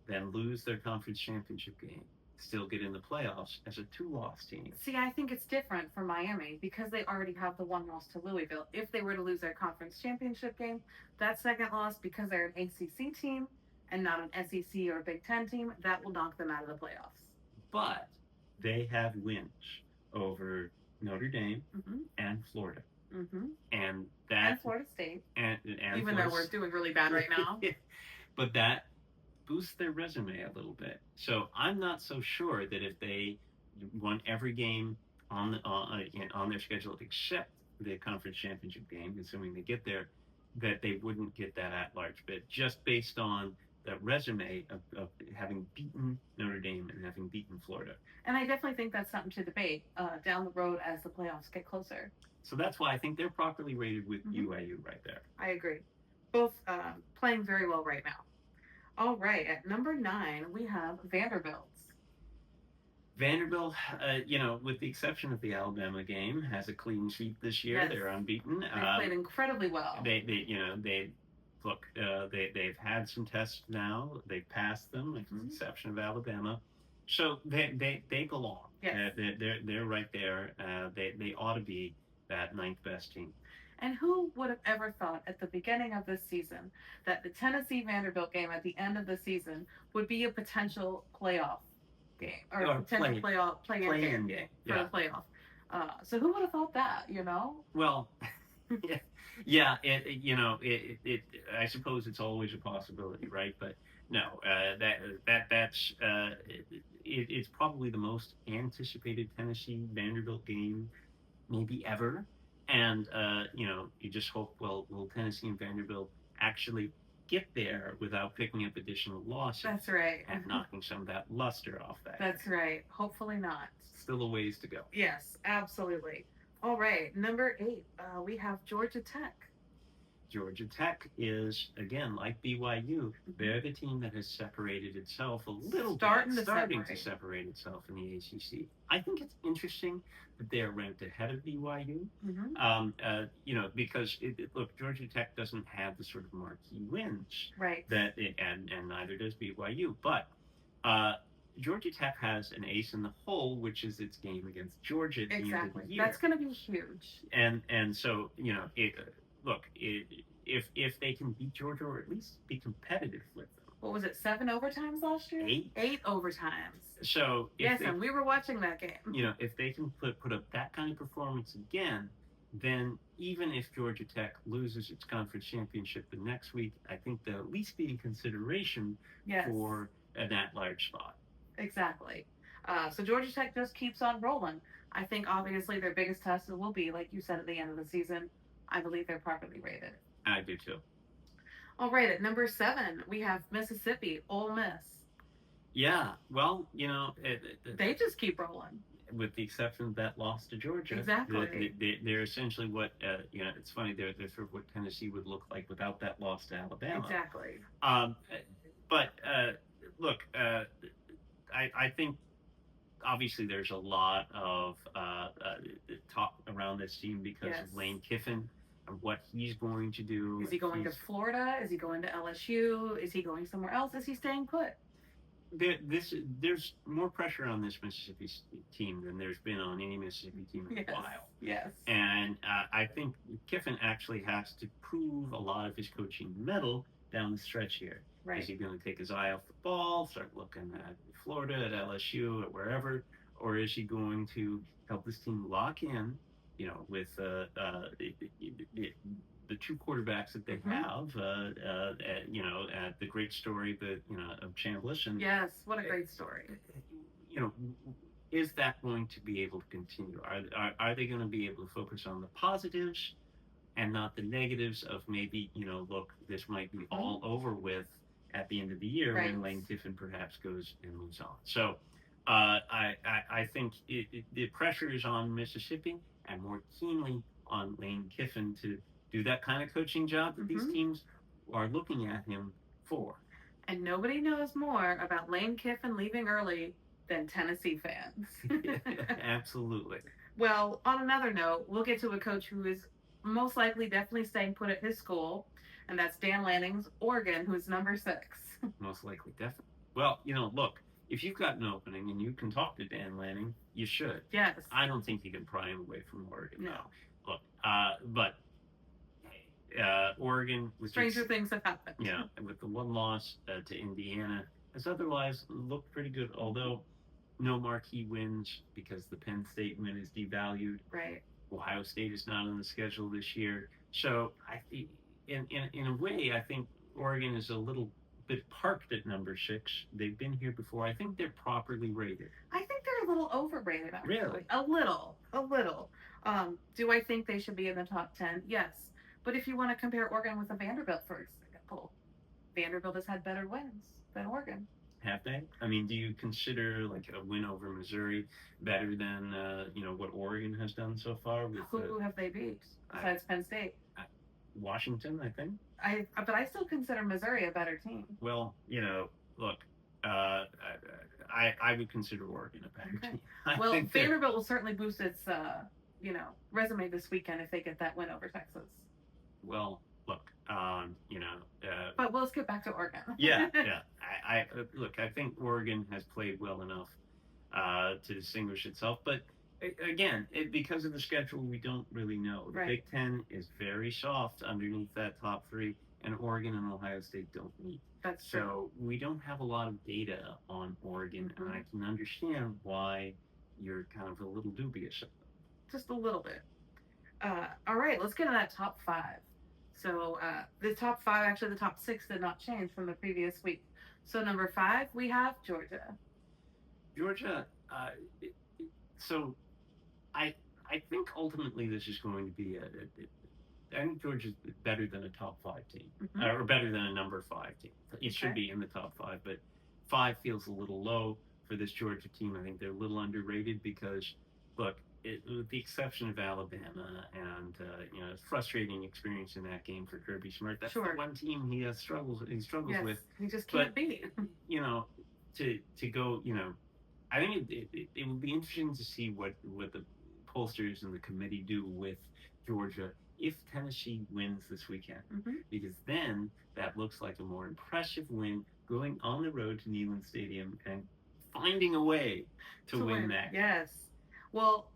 [SPEAKER 1] then lose their conference championship game, still get in the playoffs as a 2-loss team.
[SPEAKER 2] See, I think it's different for Miami because they already have the one loss to Louisville. If they were to lose their conference championship game, that second loss, because they're an ACC team and not an SEC or Big Ten team, that will knock them out of the playoffs.
[SPEAKER 1] But they have wins over Notre Dame and Florida. And that
[SPEAKER 2] And Florida State.
[SPEAKER 1] And
[SPEAKER 2] even though we're doing really bad right now.
[SPEAKER 1] But that boosts their resume a little bit. So I'm not so sure that if they won every game on their schedule except the conference championship game, assuming they get there, that they wouldn't get that at-large bid just based on the resume of having beaten Notre Dame and having beaten Florida.
[SPEAKER 2] And I definitely think that's something to debate down the road as the playoffs get closer.
[SPEAKER 1] So that's why I think they're properly rated with UIU right there.
[SPEAKER 2] I agree. Both playing very well right now. All right, at number 9, we have Vanderbilt.
[SPEAKER 1] Vanderbilt, with the exception of the Alabama game, has a clean sheet this year.
[SPEAKER 2] Yes.
[SPEAKER 1] They're unbeaten.
[SPEAKER 2] They played incredibly well.
[SPEAKER 1] They've had some tests now. They've passed them, with the exception of Alabama. So they belong.
[SPEAKER 2] Yes.
[SPEAKER 1] They're right there. They ought to be that 9th best team.
[SPEAKER 2] And who would have ever thought at the beginning of this season that the Tennessee-Vanderbilt game at the end of the season would be a potential playoff game or potential play-in game for the playoff? So who would have thought that?
[SPEAKER 1] Well, yeah. I suppose it's always a possibility, right? But no, it's probably the most anticipated Tennessee-Vanderbilt game maybe ever. And, you just hope, will Tennessee and Vanderbilt actually get there without picking up additional losses?
[SPEAKER 2] That's right.
[SPEAKER 1] And knocking some of that luster off that.
[SPEAKER 2] That's right. Hopefully not.
[SPEAKER 1] Still a ways to go.
[SPEAKER 2] Yes, absolutely. All right, number 8, we have Georgia Tech.
[SPEAKER 1] Georgia Tech is, again, like BYU, they're the team that has separated itself a little bit, starting to separate itself in the ACC. I think it's interesting that they're ranked ahead of BYU, because look, Georgia Tech doesn't have the sort of marquee wins,
[SPEAKER 2] right?
[SPEAKER 1] And neither does BYU, but Georgia Tech has an ace in the hole, which is its game against Georgia at the end of the year.
[SPEAKER 2] That's going to be huge.
[SPEAKER 1] And so if they can beat Georgia or at least be competitive with them.
[SPEAKER 2] What was it, 7 overtimes last year? 8 overtimes.
[SPEAKER 1] So
[SPEAKER 2] and we were watching that game.
[SPEAKER 1] If they can put up that kind of performance again, then even if Georgia Tech loses its conference championship the next week, I think they'll at least be in consideration for an at-large spot.
[SPEAKER 2] Exactly. So Georgia Tech just keeps on rolling. I think obviously their biggest test will be, like you said, at the end of the season. I believe they're properly rated.
[SPEAKER 1] I do too.
[SPEAKER 2] All right, at number 7, we have Mississippi, Ole Miss.
[SPEAKER 1] Yeah, well,
[SPEAKER 2] they just keep rolling.
[SPEAKER 1] With the exception of that loss to Georgia.
[SPEAKER 2] Exactly.
[SPEAKER 1] They're essentially what, it's funny, they're sort of what Tennessee would look like without that loss to Alabama.
[SPEAKER 2] Exactly.
[SPEAKER 1] Look, I think obviously there's a lot of talk around this team because of Lane Kiffin and what he's going to do.
[SPEAKER 2] Is he going to Florida? Is he going to LSU? Is he going somewhere else? Is he staying put?
[SPEAKER 1] There's more pressure on this Mississippi team than there's been on any Mississippi team in a while.
[SPEAKER 2] Yes.
[SPEAKER 1] And I think Kiffin actually has to prove a lot of his coaching mettle down the stretch here.
[SPEAKER 2] Right.
[SPEAKER 1] Is he going to take his eye off the ball, start looking at Florida, at LSU, at wherever, or is he going to help this team lock in, with the 2 quarterbacks that they have, the great story of Chambliss, and
[SPEAKER 2] yes, what a great story.
[SPEAKER 1] Is that going to be able to continue? Are they going to be able to focus on the positives and not the negatives of maybe, look, this might be all over with at the end of the year when Lane Kiffin perhaps goes and moves on. So I think the pressure is on Mississippi and more keenly on Lane Kiffin to do that kind of coaching job that these teams are looking at him for.
[SPEAKER 2] And nobody knows more about Lane Kiffin leaving early than Tennessee fans.
[SPEAKER 1] Absolutely.
[SPEAKER 2] Well, on another note, we'll get to a coach who is most likely definitely staying put at his school, and that's Dan Lanning's Oregon, who's number 6.
[SPEAKER 1] Most likely, definitely. Well, look, if you've got an opening and you can talk to Dan Lanning, you should.
[SPEAKER 2] Yes.
[SPEAKER 1] I don't think you can pry him away from Oregon.
[SPEAKER 2] No.
[SPEAKER 1] Look, but Oregon with
[SPEAKER 2] stranger things have happened.
[SPEAKER 1] Yeah, with the one loss to Indiana, has otherwise looked pretty good. Although no marquee wins because the Penn State win is devalued.
[SPEAKER 2] Right.
[SPEAKER 1] Ohio State is not on the schedule this year, so in a way, I think Oregon is a little bit parked at number 6. They've been here before. I think they're properly rated.
[SPEAKER 2] I think they're a little overrated. Actually.
[SPEAKER 1] Really?
[SPEAKER 2] A little. Do I think they should be in the top 10? Yes. But if you want to compare Oregon with a Vanderbilt, for example, Vanderbilt has had better wins than Oregon.
[SPEAKER 1] Have they? I mean, do you consider like a win over Missouri better than what Oregon has done so far? With
[SPEAKER 2] who have they beat besides Penn State?
[SPEAKER 1] Washington, I think.
[SPEAKER 2] But I still consider Missouri a better team.
[SPEAKER 1] Well, look, I would consider Oregon a better team.
[SPEAKER 2] Well, Vanderbilt will certainly boost its resume this weekend if they get that win over Texas.
[SPEAKER 1] Well, look,
[SPEAKER 2] but let's get back to Oregon.
[SPEAKER 1] yeah. I think Oregon has played well enough to distinguish itself, but again, because of the schedule, we don't really know. The
[SPEAKER 2] Right.
[SPEAKER 1] Big Ten is very soft underneath that top 3, and Oregon and Ohio State don't meet.
[SPEAKER 2] That's true.
[SPEAKER 1] So we don't have a lot of data on Oregon,
[SPEAKER 2] Mm-hmm.
[SPEAKER 1] and I can understand why you're kind of a little dubious of them.
[SPEAKER 2] Just a little bit. All right, let's get to that top 5. So the top 5, actually the top 6 did not change from the previous week. So number 5, we have Georgia.
[SPEAKER 1] Georgia, so I think ultimately this is going to be I think Georgia's better than a top 5 team,
[SPEAKER 2] Mm-hmm.
[SPEAKER 1] Or better than a number 5 team. It should be in the top 5, but 5 feels a little low for this Georgia team. I think they're a little underrated because, look, with the exception of Alabama and frustrating experience in that game for Kirby Smart. That's the one team he struggles with.
[SPEAKER 2] He just can't beat.
[SPEAKER 1] To go, I think it would be interesting to see what the pollsters and the committee do with Georgia if Tennessee wins this weekend,
[SPEAKER 2] mm-hmm.
[SPEAKER 1] because then that looks like a more impressive win going on the road to Neyland Stadium and finding a way to win that.
[SPEAKER 2] Yes. Well,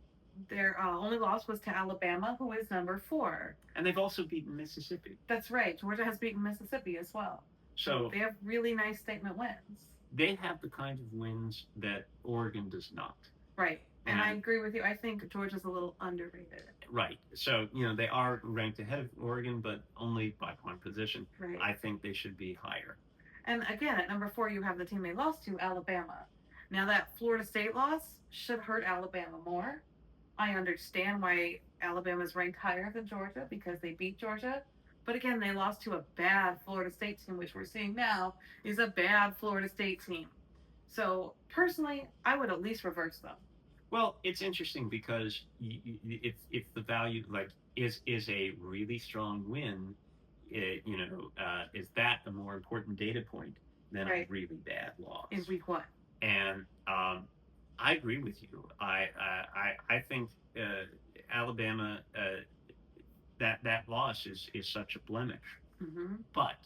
[SPEAKER 2] their only loss was to Alabama, who is number 4.
[SPEAKER 1] And they've also beaten Mississippi.
[SPEAKER 2] That's right. Georgia has beaten Mississippi as well. So they have really nice statement wins.
[SPEAKER 1] They have the kind of wins that Oregon does not.
[SPEAKER 2] Right. And I agree with you. I think Georgia's a little underrated.
[SPEAKER 1] Right. So, they are ranked ahead of Oregon, but only by 1 position.
[SPEAKER 2] Right.
[SPEAKER 1] I think they should be higher.
[SPEAKER 2] And again, at number 4, you have the team they lost to, Alabama. Now, that Florida State loss should hurt Alabama more. I understand why Alabama's ranked higher than Georgia because they beat Georgia. But again, they lost to a bad Florida State team, which we're seeing now is a bad Florida State team. So, personally, I would at least reverse them.
[SPEAKER 1] Well, it's interesting because if the value is a really strong win, is that a more important data point than a really bad loss
[SPEAKER 2] in week 1?
[SPEAKER 1] And I agree with you. I think Alabama that loss is such a blemish,
[SPEAKER 2] mm-hmm.
[SPEAKER 1] but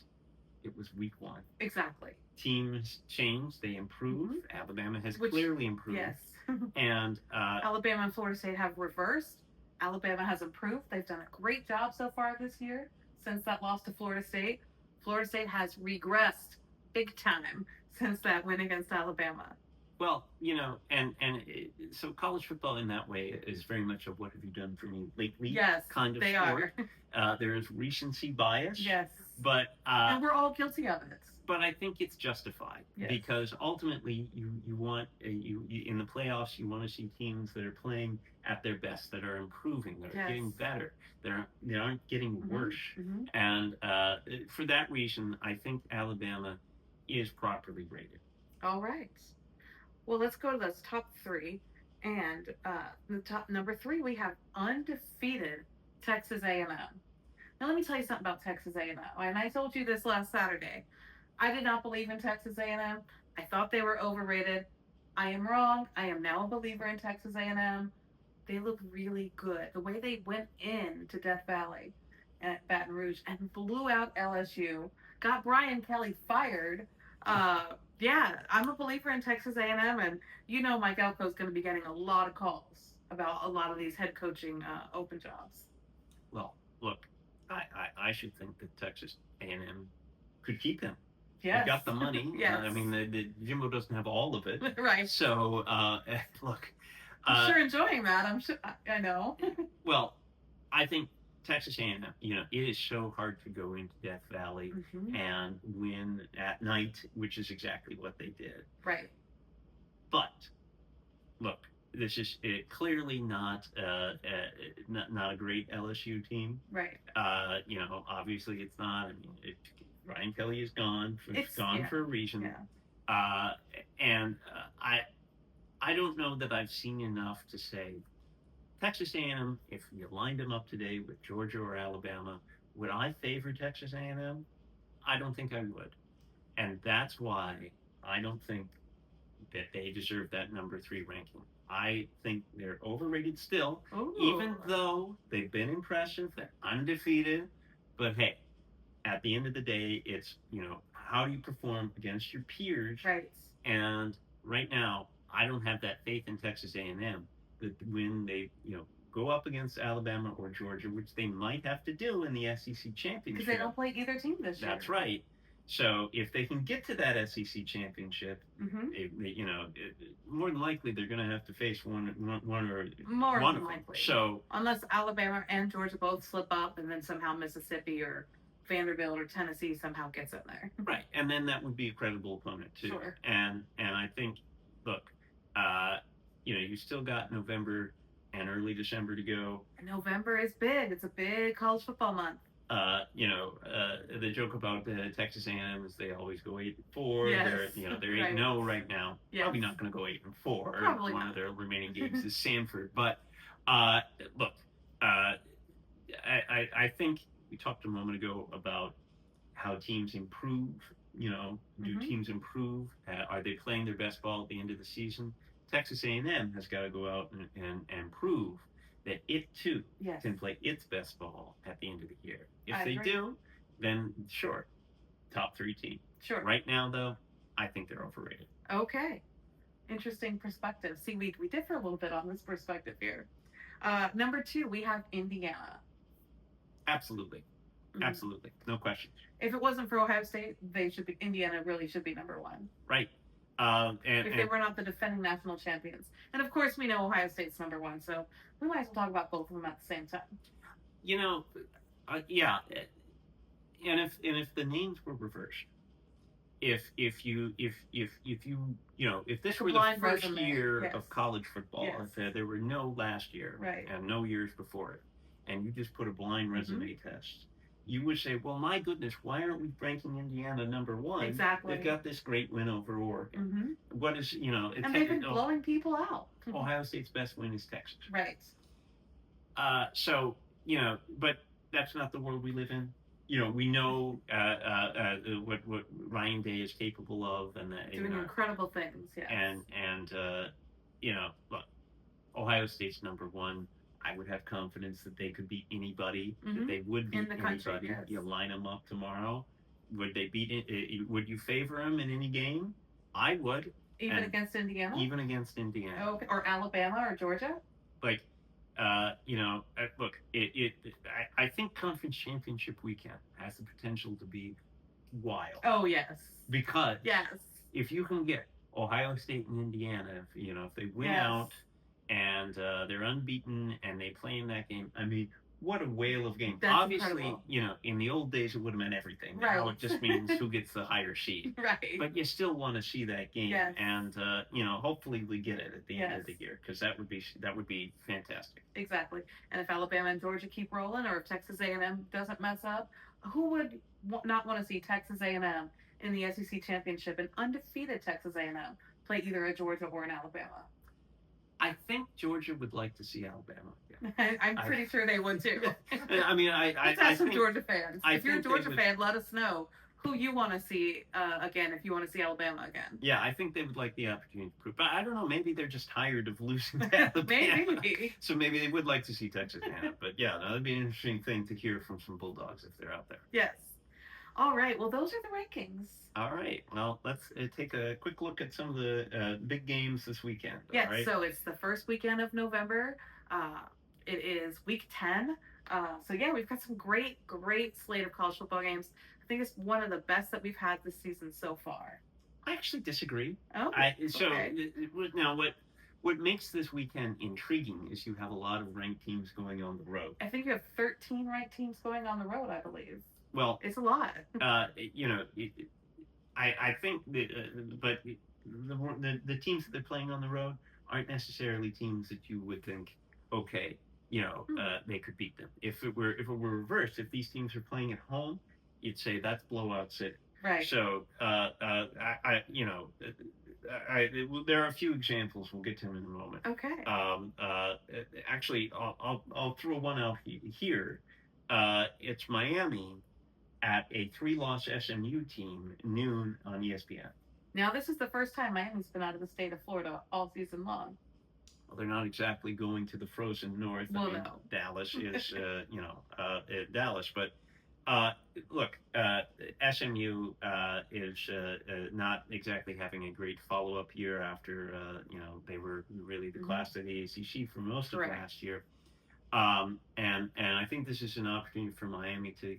[SPEAKER 1] it was week 1.
[SPEAKER 2] Exactly.
[SPEAKER 1] Teams changed, they improved.
[SPEAKER 2] Mm-hmm.
[SPEAKER 1] Alabama has clearly improved.
[SPEAKER 2] Yes.
[SPEAKER 1] And
[SPEAKER 2] Alabama and Florida State have reversed. Alabama has improved. They've done a great job so far this year since that loss to Florida State. Florida State has regressed big time since that win against Alabama.
[SPEAKER 1] Well, so college football in that way is very much a what have you done for me lately kind of
[SPEAKER 2] they
[SPEAKER 1] sport. There is recency bias.
[SPEAKER 2] Yes.
[SPEAKER 1] But
[SPEAKER 2] and we're all guilty of it.
[SPEAKER 1] But I think it's justified because ultimately you want you in the playoffs you want to see teams that are playing at their best, that are improving, that are getting better, they aren't getting worse.
[SPEAKER 2] Mm-hmm.
[SPEAKER 1] And for that reason, I think Alabama is properly rated.
[SPEAKER 2] All right. Well, let's go to those top 3. And the top number 3, we have undefeated Texas A&M. Now, let me tell you something about Texas A&M. And I told you this last Saturday. I did not believe in Texas A&M. I thought they were overrated. I am wrong. I am now a believer in Texas A&M. They look really good. The way they went into Death Valley at Baton Rouge and blew out LSU, got Brian Kelly fired, Yeah, I'm a believer in Texas A&M, and Mike Elko is going to be getting a lot of calls about a lot of these head coaching open jobs.
[SPEAKER 1] Well, look, I should think that Texas A&M could keep him. They've
[SPEAKER 2] Yes.
[SPEAKER 1] got the money.
[SPEAKER 2] Yes.
[SPEAKER 1] I mean, the Jimbo doesn't have all of it.
[SPEAKER 2] Right.
[SPEAKER 1] So, look.
[SPEAKER 2] I'm sure enjoying that. I'm sure. I know.
[SPEAKER 1] Well, I think Texas A&M, it is so hard to go into Death Valley and win at night, which is exactly what they did.
[SPEAKER 2] Right.
[SPEAKER 1] But look, this is clearly not a great LSU team.
[SPEAKER 2] Right.
[SPEAKER 1] Obviously it's not. I mean, Ryan Kelly is gone. It's gone for a reason.
[SPEAKER 2] Yeah.
[SPEAKER 1] And I don't know that I've seen enough to say Texas A&M. If you lined them up today with Georgia or Alabama, would I favor Texas A&M? I don't think I would, and that's why I don't think that they deserve that number 3 ranking. I think they're overrated still, even though they've been impressive, they're undefeated. But hey, at the end of the day, it's, how do you perform against your peers?
[SPEAKER 2] Right.
[SPEAKER 1] And right now, I don't have that faith in Texas A&M that when they, go up against Alabama or Georgia, which they might have to do in the SEC championship.
[SPEAKER 2] Because they don't play either team this year.
[SPEAKER 1] That's right. So if they can get to that SEC championship, more than likely they're going to have to face one or
[SPEAKER 2] more
[SPEAKER 1] one
[SPEAKER 2] than likely.
[SPEAKER 1] So
[SPEAKER 2] unless Alabama and Georgia both slip up, and then somehow Mississippi or Vanderbilt or Tennessee somehow gets in there.
[SPEAKER 1] Right, and then that would be a credible opponent too.
[SPEAKER 2] Sure.
[SPEAKER 1] And I think, look, you still got November and early December to go.
[SPEAKER 2] November is big. It's a big college football month.
[SPEAKER 1] The joke about Texas A&M is they always go 8-4.
[SPEAKER 2] Yes.
[SPEAKER 1] They're 8-0 right now.
[SPEAKER 2] Yes.
[SPEAKER 1] Probably not going to go 8-4.
[SPEAKER 2] Probably
[SPEAKER 1] One
[SPEAKER 2] not.
[SPEAKER 1] of their remaining games is Sanford. But look, I think we talked a moment ago about how teams improve. Do teams improve? Are they playing their best ball at the end of the season? Texas A&M has got to go out and prove that it too can play its best ball at the end of the year. If they do, then sure, top 3 team.
[SPEAKER 2] Sure.
[SPEAKER 1] Right now, though, I think they're overrated.
[SPEAKER 2] Okay. Interesting perspective. See, we differ a little bit on this perspective here. Number 2, we have Indiana.
[SPEAKER 1] Absolutely. Absolutely. No question.
[SPEAKER 2] If it wasn't for Ohio State, Indiana really should be number 1.
[SPEAKER 1] Right.
[SPEAKER 2] If they were not the defending national champions. And of course, we know Ohio State's number 1, so we might as well talk about both of them at the same time.
[SPEAKER 1] Yeah. And if the names were reversed, if this were the first year of college football, if there were no last year and no years before it, and you just put a blind resume test, you would say, well, my goodness, why aren't we ranking Indiana number 1?
[SPEAKER 2] Exactly.
[SPEAKER 1] They've got this great win over Oregon. What is,
[SPEAKER 2] and they've been blowing people out.
[SPEAKER 1] Ohio State's best win is Texas.
[SPEAKER 2] Right.
[SPEAKER 1] So, but that's not the world we live in. We know what Ryan Day is capable of, and
[SPEAKER 2] doing incredible things. Yes.
[SPEAKER 1] And look, Ohio State's number 1. I would have confidence that they could beat anybody. That they would beat anybody.
[SPEAKER 2] Country, yes.
[SPEAKER 1] You line them up tomorrow. Would they beat it? Would you favor them in any game? I would.
[SPEAKER 2] Even against Indiana.
[SPEAKER 1] Even against Indiana.
[SPEAKER 2] Okay. Or Alabama or Georgia.
[SPEAKER 1] Like, look, I think conference championship weekend has the potential to be wild.
[SPEAKER 2] Oh yes.
[SPEAKER 1] Because if you can get Ohio State and Indiana, if they win out and they're unbeaten and they play in that game, I mean, what a whale of a game.
[SPEAKER 2] That's
[SPEAKER 1] Obviously,
[SPEAKER 2] incredible.
[SPEAKER 1] In the old days it would have meant everything.
[SPEAKER 2] Right.
[SPEAKER 1] Now it just means who gets the higher seed.
[SPEAKER 2] Right.
[SPEAKER 1] But you still want to see that game.
[SPEAKER 2] Yes.
[SPEAKER 1] And hopefully we get it at the end of the year, because that would be fantastic.
[SPEAKER 2] Exactly. And if Alabama and Georgia keep rolling, or if Texas A&M doesn't mess up, who would not want to see Texas A&M in the SEC championship, an undefeated Texas A&M play either a Georgia or an Alabama?
[SPEAKER 1] I think Georgia would like to see Alabama.
[SPEAKER 2] I'm pretty sure they would too.
[SPEAKER 1] I mean,
[SPEAKER 2] let's ask some Georgia fans. If you're a Georgia
[SPEAKER 1] would,
[SPEAKER 2] fan, let us know who you want to see again, if you want to see Alabama again.
[SPEAKER 1] Yeah, I think they would like the opportunity to prove. But I don't know, maybe they're just tired of losing to Alabama.
[SPEAKER 2] Maybe.
[SPEAKER 1] So maybe they would like to see Texas A&M. But yeah, that would be an interesting thing to hear from some Bulldogs if they're out there.
[SPEAKER 2] Yes. All right. Well, those are the rankings.
[SPEAKER 1] All right. Well, let's take a quick look at some of the big games this weekend.
[SPEAKER 2] Yes.
[SPEAKER 1] All right.
[SPEAKER 2] So it's the first weekend of November. Uh, it is week 10. So yeah, we've got some great slate of college football games. I think it's one of the best that we've had this season so far.
[SPEAKER 1] I actually disagree.
[SPEAKER 2] Oh,
[SPEAKER 1] So
[SPEAKER 2] okay.
[SPEAKER 1] now what makes this weekend intriguing is you have a lot of ranked teams going on the road.
[SPEAKER 2] I think you have 13 ranked teams going on the road, I believe.
[SPEAKER 1] Well,
[SPEAKER 2] it's a lot.
[SPEAKER 1] I think that, but the teams that they're playing on the road aren't necessarily teams that you would think, okay, they could beat them. If it were reversed, if these teams are playing at home, you'd say that's blowout city.
[SPEAKER 2] Right.
[SPEAKER 1] So there are a few examples. We'll get to them in a moment.
[SPEAKER 2] Okay.
[SPEAKER 1] Actually, I'll throw one out here. It's Miami at a 3-loss SMU team noon on ESPN.
[SPEAKER 2] Now, this is the first time Miami's been out of the state of Florida all season long.
[SPEAKER 1] Well, they're not exactly going to the frozen north.
[SPEAKER 2] Well,
[SPEAKER 1] I mean,
[SPEAKER 2] no.
[SPEAKER 1] Dallas is, Dallas. But look, SMU is not exactly having a great follow-up year after, they were really the class of the ACC for most of last year. And I think this is an opportunity for Miami to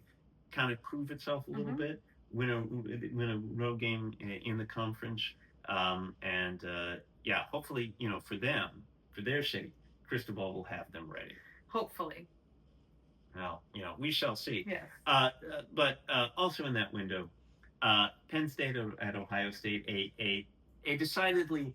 [SPEAKER 1] kind of prove itself a little bit, win a road game in the conference, and hopefully, for them, for their sake, Cristobal will have them ready.
[SPEAKER 2] Hopefully.
[SPEAKER 1] Well, we shall see.
[SPEAKER 2] Yes.
[SPEAKER 1] But also in that window, Penn State at Ohio State, a decidedly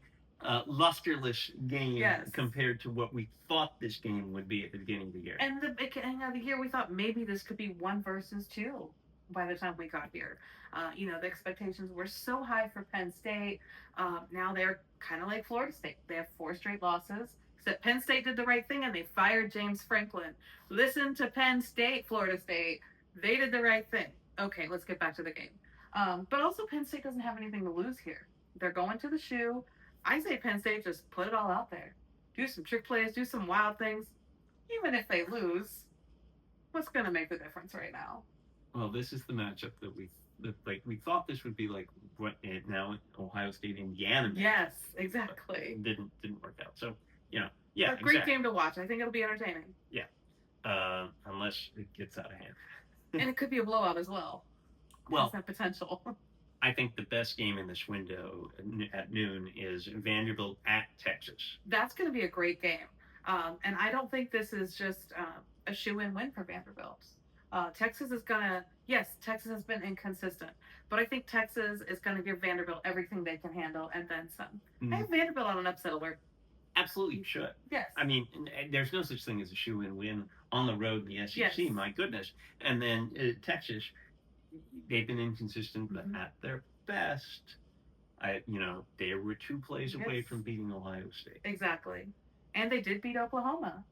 [SPEAKER 1] lusterless game compared to what we thought this game would be at the beginning of the year.
[SPEAKER 2] And the beginning of the year, we thought maybe this could be 1 versus 2 by the time we got here. The expectations were so high for Penn State. Now they're kind of like Florida State. They have 4 straight losses. Except Penn State did the right thing and they fired James Franklin. Listen to Penn State, Florida State. They did the right thing. Okay, let's get back to the game. But also Penn State doesn't have anything to lose here. They're going to the shoe. I say Penn State just put it all out there. Do some trick plays, do some wild things. Even if they lose, what's going to make the difference right now?
[SPEAKER 1] Well, this is the matchup that we thought this would be like what now Ohio State, Indiana.
[SPEAKER 2] Yes, exactly.
[SPEAKER 1] Didn't work out. So,
[SPEAKER 2] a great game to watch. I think it'll be entertaining.
[SPEAKER 1] Yeah. Unless it gets out of hand.
[SPEAKER 2] And it could be a blowout as well.
[SPEAKER 1] Well,
[SPEAKER 2] has that potential.
[SPEAKER 1] I think the best game in this window at noon is Vanderbilt at Texas.
[SPEAKER 2] That's going to be a great game. And I don't think this is just a shoe-in win for Vanderbilt. Texas is going to, Texas has been inconsistent, but I think Texas is going to give Vanderbilt everything they can handle and then some. I have Vanderbilt on an upset alert.
[SPEAKER 1] Absolutely, you should.
[SPEAKER 2] Yes.
[SPEAKER 1] I mean, there's no such thing as a shoe-in win on the road in the SEC, my goodness. And then Texas, they've been inconsistent, but at their best, they were 2 plays away from beating Ohio State.
[SPEAKER 2] Exactly. And they did beat Oklahoma.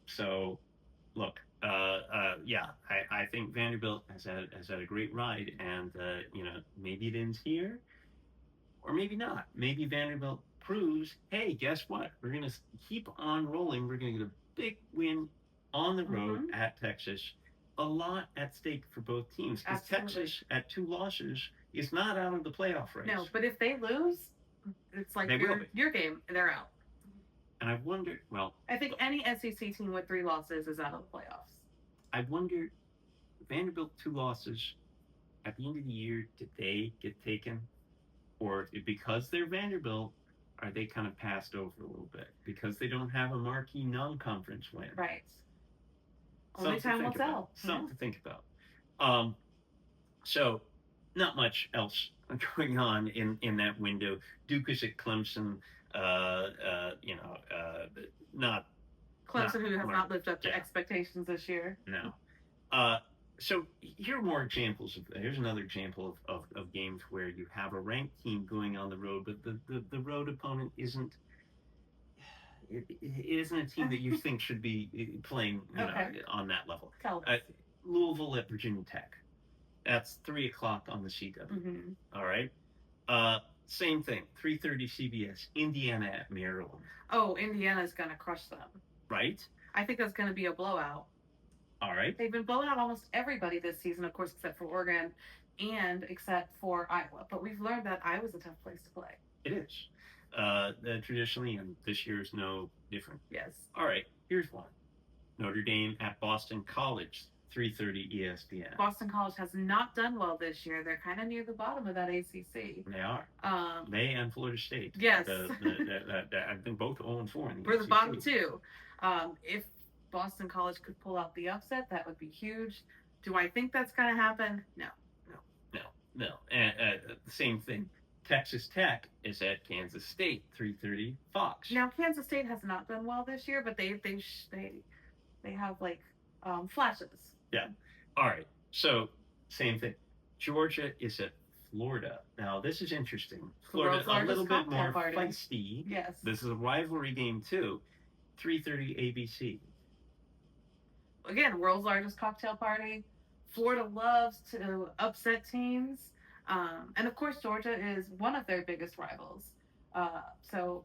[SPEAKER 1] So, look, I think Vanderbilt has had a great ride, and maybe it ends here, or maybe not. Maybe Vanderbilt proves, hey, guess what? We're gonna keep on rolling. We're gonna get a big win on the road at Texas. A lot at stake for both teams, because Texas at 2 losses is not out of the playoff race.
[SPEAKER 2] No, but if they lose, it's like your game, and they're out.
[SPEAKER 1] And I wonder,
[SPEAKER 2] I think any SEC team with 3 losses is out of the playoffs.
[SPEAKER 1] I wonder, Vanderbilt 2 losses, at the end of the year, did they get taken? Or because they're Vanderbilt, are they kind of passed over a little bit? Because they don't have a marquee non-conference win.
[SPEAKER 2] Right. Only time will tell.
[SPEAKER 1] Something to think about. So, not much else going on in that window. Duke is at Clemson. Not
[SPEAKER 2] Clemson, who has not lived up to expectations this year.
[SPEAKER 1] No. So here are more examples here's another example of games where you have a ranked team going on the road, but the road opponent isn't a team that you think should be playing on that level. Louisville at Virginia Tech. That's 3:00 on the CW. All right. Same thing. 3:30 CBS. Indiana at Maryland.
[SPEAKER 2] Oh, Indiana's gonna crush them.
[SPEAKER 1] Right.
[SPEAKER 2] I think that's gonna be a blowout.
[SPEAKER 1] All right.
[SPEAKER 2] They've been blowing out almost everybody this season, of course, except for Oregon and except for Iowa. But we've learned that Iowa's a tough place to play.
[SPEAKER 1] It is. Traditionally, and this year is no different.
[SPEAKER 2] Yes.
[SPEAKER 1] All right. Here's one. Notre Dame at Boston College, 3:30 ESPN.
[SPEAKER 2] Boston College has not done well this year. They're kind of near the bottom of that ACC.
[SPEAKER 1] They are. They and Florida State.
[SPEAKER 2] Yes.
[SPEAKER 1] I think both 0-4 in the
[SPEAKER 2] We're
[SPEAKER 1] ACC.
[SPEAKER 2] the bottom two. If Boston College could pull out the upset, that would be huge. Do I think that's going to happen? No.
[SPEAKER 1] And the same thing. Texas Tech is at Kansas State, 3:30 Fox.
[SPEAKER 2] Now Kansas State has not done well this year, but they have like flashes.
[SPEAKER 1] Yeah. All right. So same thing. Georgia is at Florida. Now this is interesting. Florida a little bit more feisty.
[SPEAKER 2] Yes.
[SPEAKER 1] This is a rivalry game too. 3:30 ABC.
[SPEAKER 2] Again, world's largest cocktail party. Florida loves to upset teams. And of course, Georgia is one of their biggest rivals. So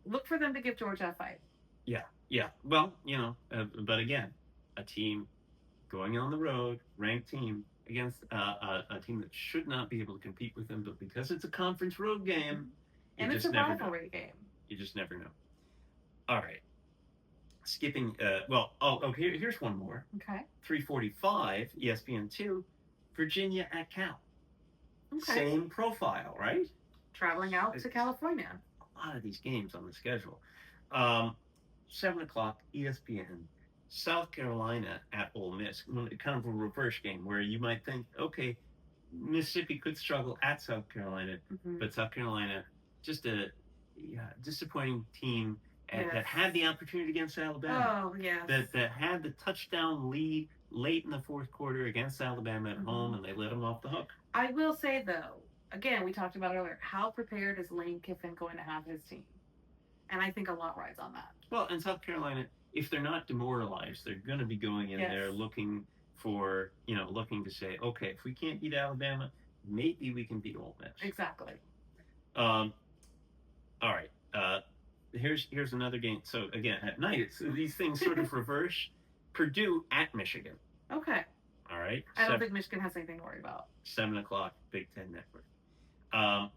[SPEAKER 2] look for them to give Georgia a fight.
[SPEAKER 1] Yeah. Well, but again, a team going on the road, ranked team, against a team that should not be able to compete with them, but because it's a conference road game,
[SPEAKER 2] and it's a rivalry game.
[SPEAKER 1] You just never know. All right. Skipping, here's one more.
[SPEAKER 2] Okay.
[SPEAKER 1] 3:45 ESPN2, Virginia at Cal.
[SPEAKER 2] Okay.
[SPEAKER 1] Same profile, right?
[SPEAKER 2] Traveling out to California.
[SPEAKER 1] A lot of these games on the schedule. 7 o'clock ESPN, South Carolina at Ole Miss. Kind of a reverse game where you might think, okay, Mississippi could struggle at South Carolina, but South Carolina, just a disappointing team that had the opportunity against Alabama.
[SPEAKER 2] Oh, yes.
[SPEAKER 1] That had the touchdown lead late in the fourth quarter against Alabama at home, and they let them off the hook.
[SPEAKER 2] I will say, though, again, we talked about earlier, how prepared is Lane Kiffin going to have his team? And I think a lot rides on that.
[SPEAKER 1] Well, in South Carolina, if they're not demoralized, they're going to be going in there looking to say, okay, if we can't beat Alabama, maybe we can beat Ole Miss.
[SPEAKER 2] Exactly.
[SPEAKER 1] All right. Here's another game. So again, at night, these things sort of reverse. Purdue at Michigan.
[SPEAKER 2] Okay.
[SPEAKER 1] All right.
[SPEAKER 2] I don't think Michigan has anything to worry about.
[SPEAKER 1] 7 o'clock, Big Ten Network. All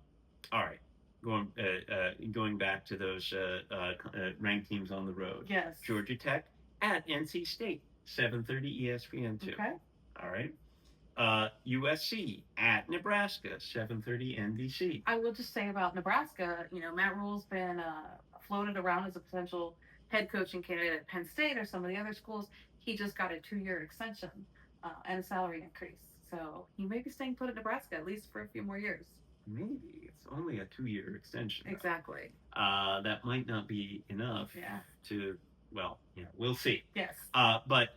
[SPEAKER 1] right. Going back to those ranked teams on the road.
[SPEAKER 2] Yes.
[SPEAKER 1] Georgia Tech at NC State, 7:30 ESPN2.
[SPEAKER 2] Okay.
[SPEAKER 1] All right. USC at Nebraska, 7:30 NBC.
[SPEAKER 2] I will just say about Nebraska, Matt Rule's been floated around as a potential head coaching candidate at Penn State or some of the other schools. He just got a 2-year extension and a salary increase. So he may be staying put at Nebraska at least for a few more years.
[SPEAKER 1] Maybe. It's only a 2-year extension.
[SPEAKER 2] Exactly.
[SPEAKER 1] That might not be enough to, we'll see.
[SPEAKER 2] Yes.
[SPEAKER 1] But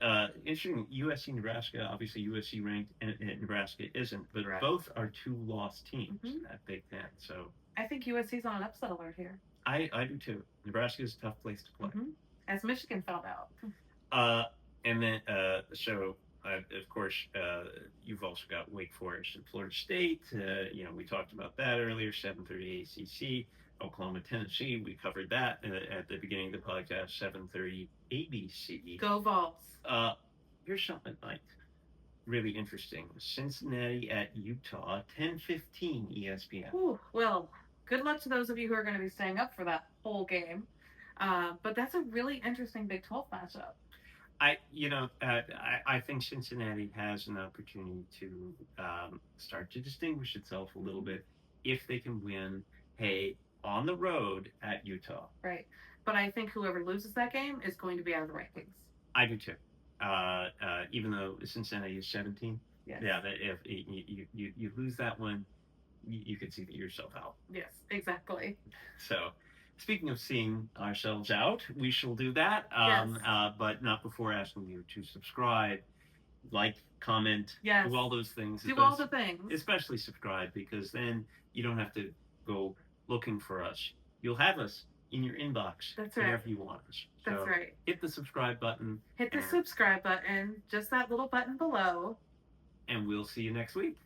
[SPEAKER 1] interesting, USC, Nebraska, obviously USC ranked and Nebraska isn't, but both are 2-loss teams at Big Ten. So
[SPEAKER 2] I think USC's on an upset alert here.
[SPEAKER 1] I do too. Nebraska is a tough place to play.
[SPEAKER 2] As Michigan found out.
[SPEAKER 1] And then, of course, you've also got Wake Forest and Florida State. We talked about that earlier, 7:30 ACC. Oklahoma, Tennessee, we covered that at the beginning of the podcast, 7:30 ABC.
[SPEAKER 2] Go Vols.
[SPEAKER 1] Here's something like really interesting. Cincinnati at Utah, 10:15 ESPN.
[SPEAKER 2] Ooh, well, good luck to those of you who are going to be staying up for that whole game. But that's a really interesting Big 12 matchup.
[SPEAKER 1] I think Cincinnati has an opportunity to start to distinguish itself a little bit if they can win, on the road at Utah.
[SPEAKER 2] Right. But I think whoever loses that game is going to be out of the rankings.
[SPEAKER 1] I do too. Even though Cincinnati is 17.
[SPEAKER 2] Yes.
[SPEAKER 1] Yeah, if you lose that one, you could see yourself out.
[SPEAKER 2] Yes, exactly.
[SPEAKER 1] So, speaking of seeing ourselves out, we shall do that. But not before asking you to subscribe, like, comment, do all those things.
[SPEAKER 2] Do all the things.
[SPEAKER 1] Especially subscribe, because then you don't have to go looking for us. You'll have us in your inbox whenever you want us. So
[SPEAKER 2] that's right.
[SPEAKER 1] Hit the subscribe button.
[SPEAKER 2] Hit the subscribe button, just that little button below.
[SPEAKER 1] And we'll see you next week.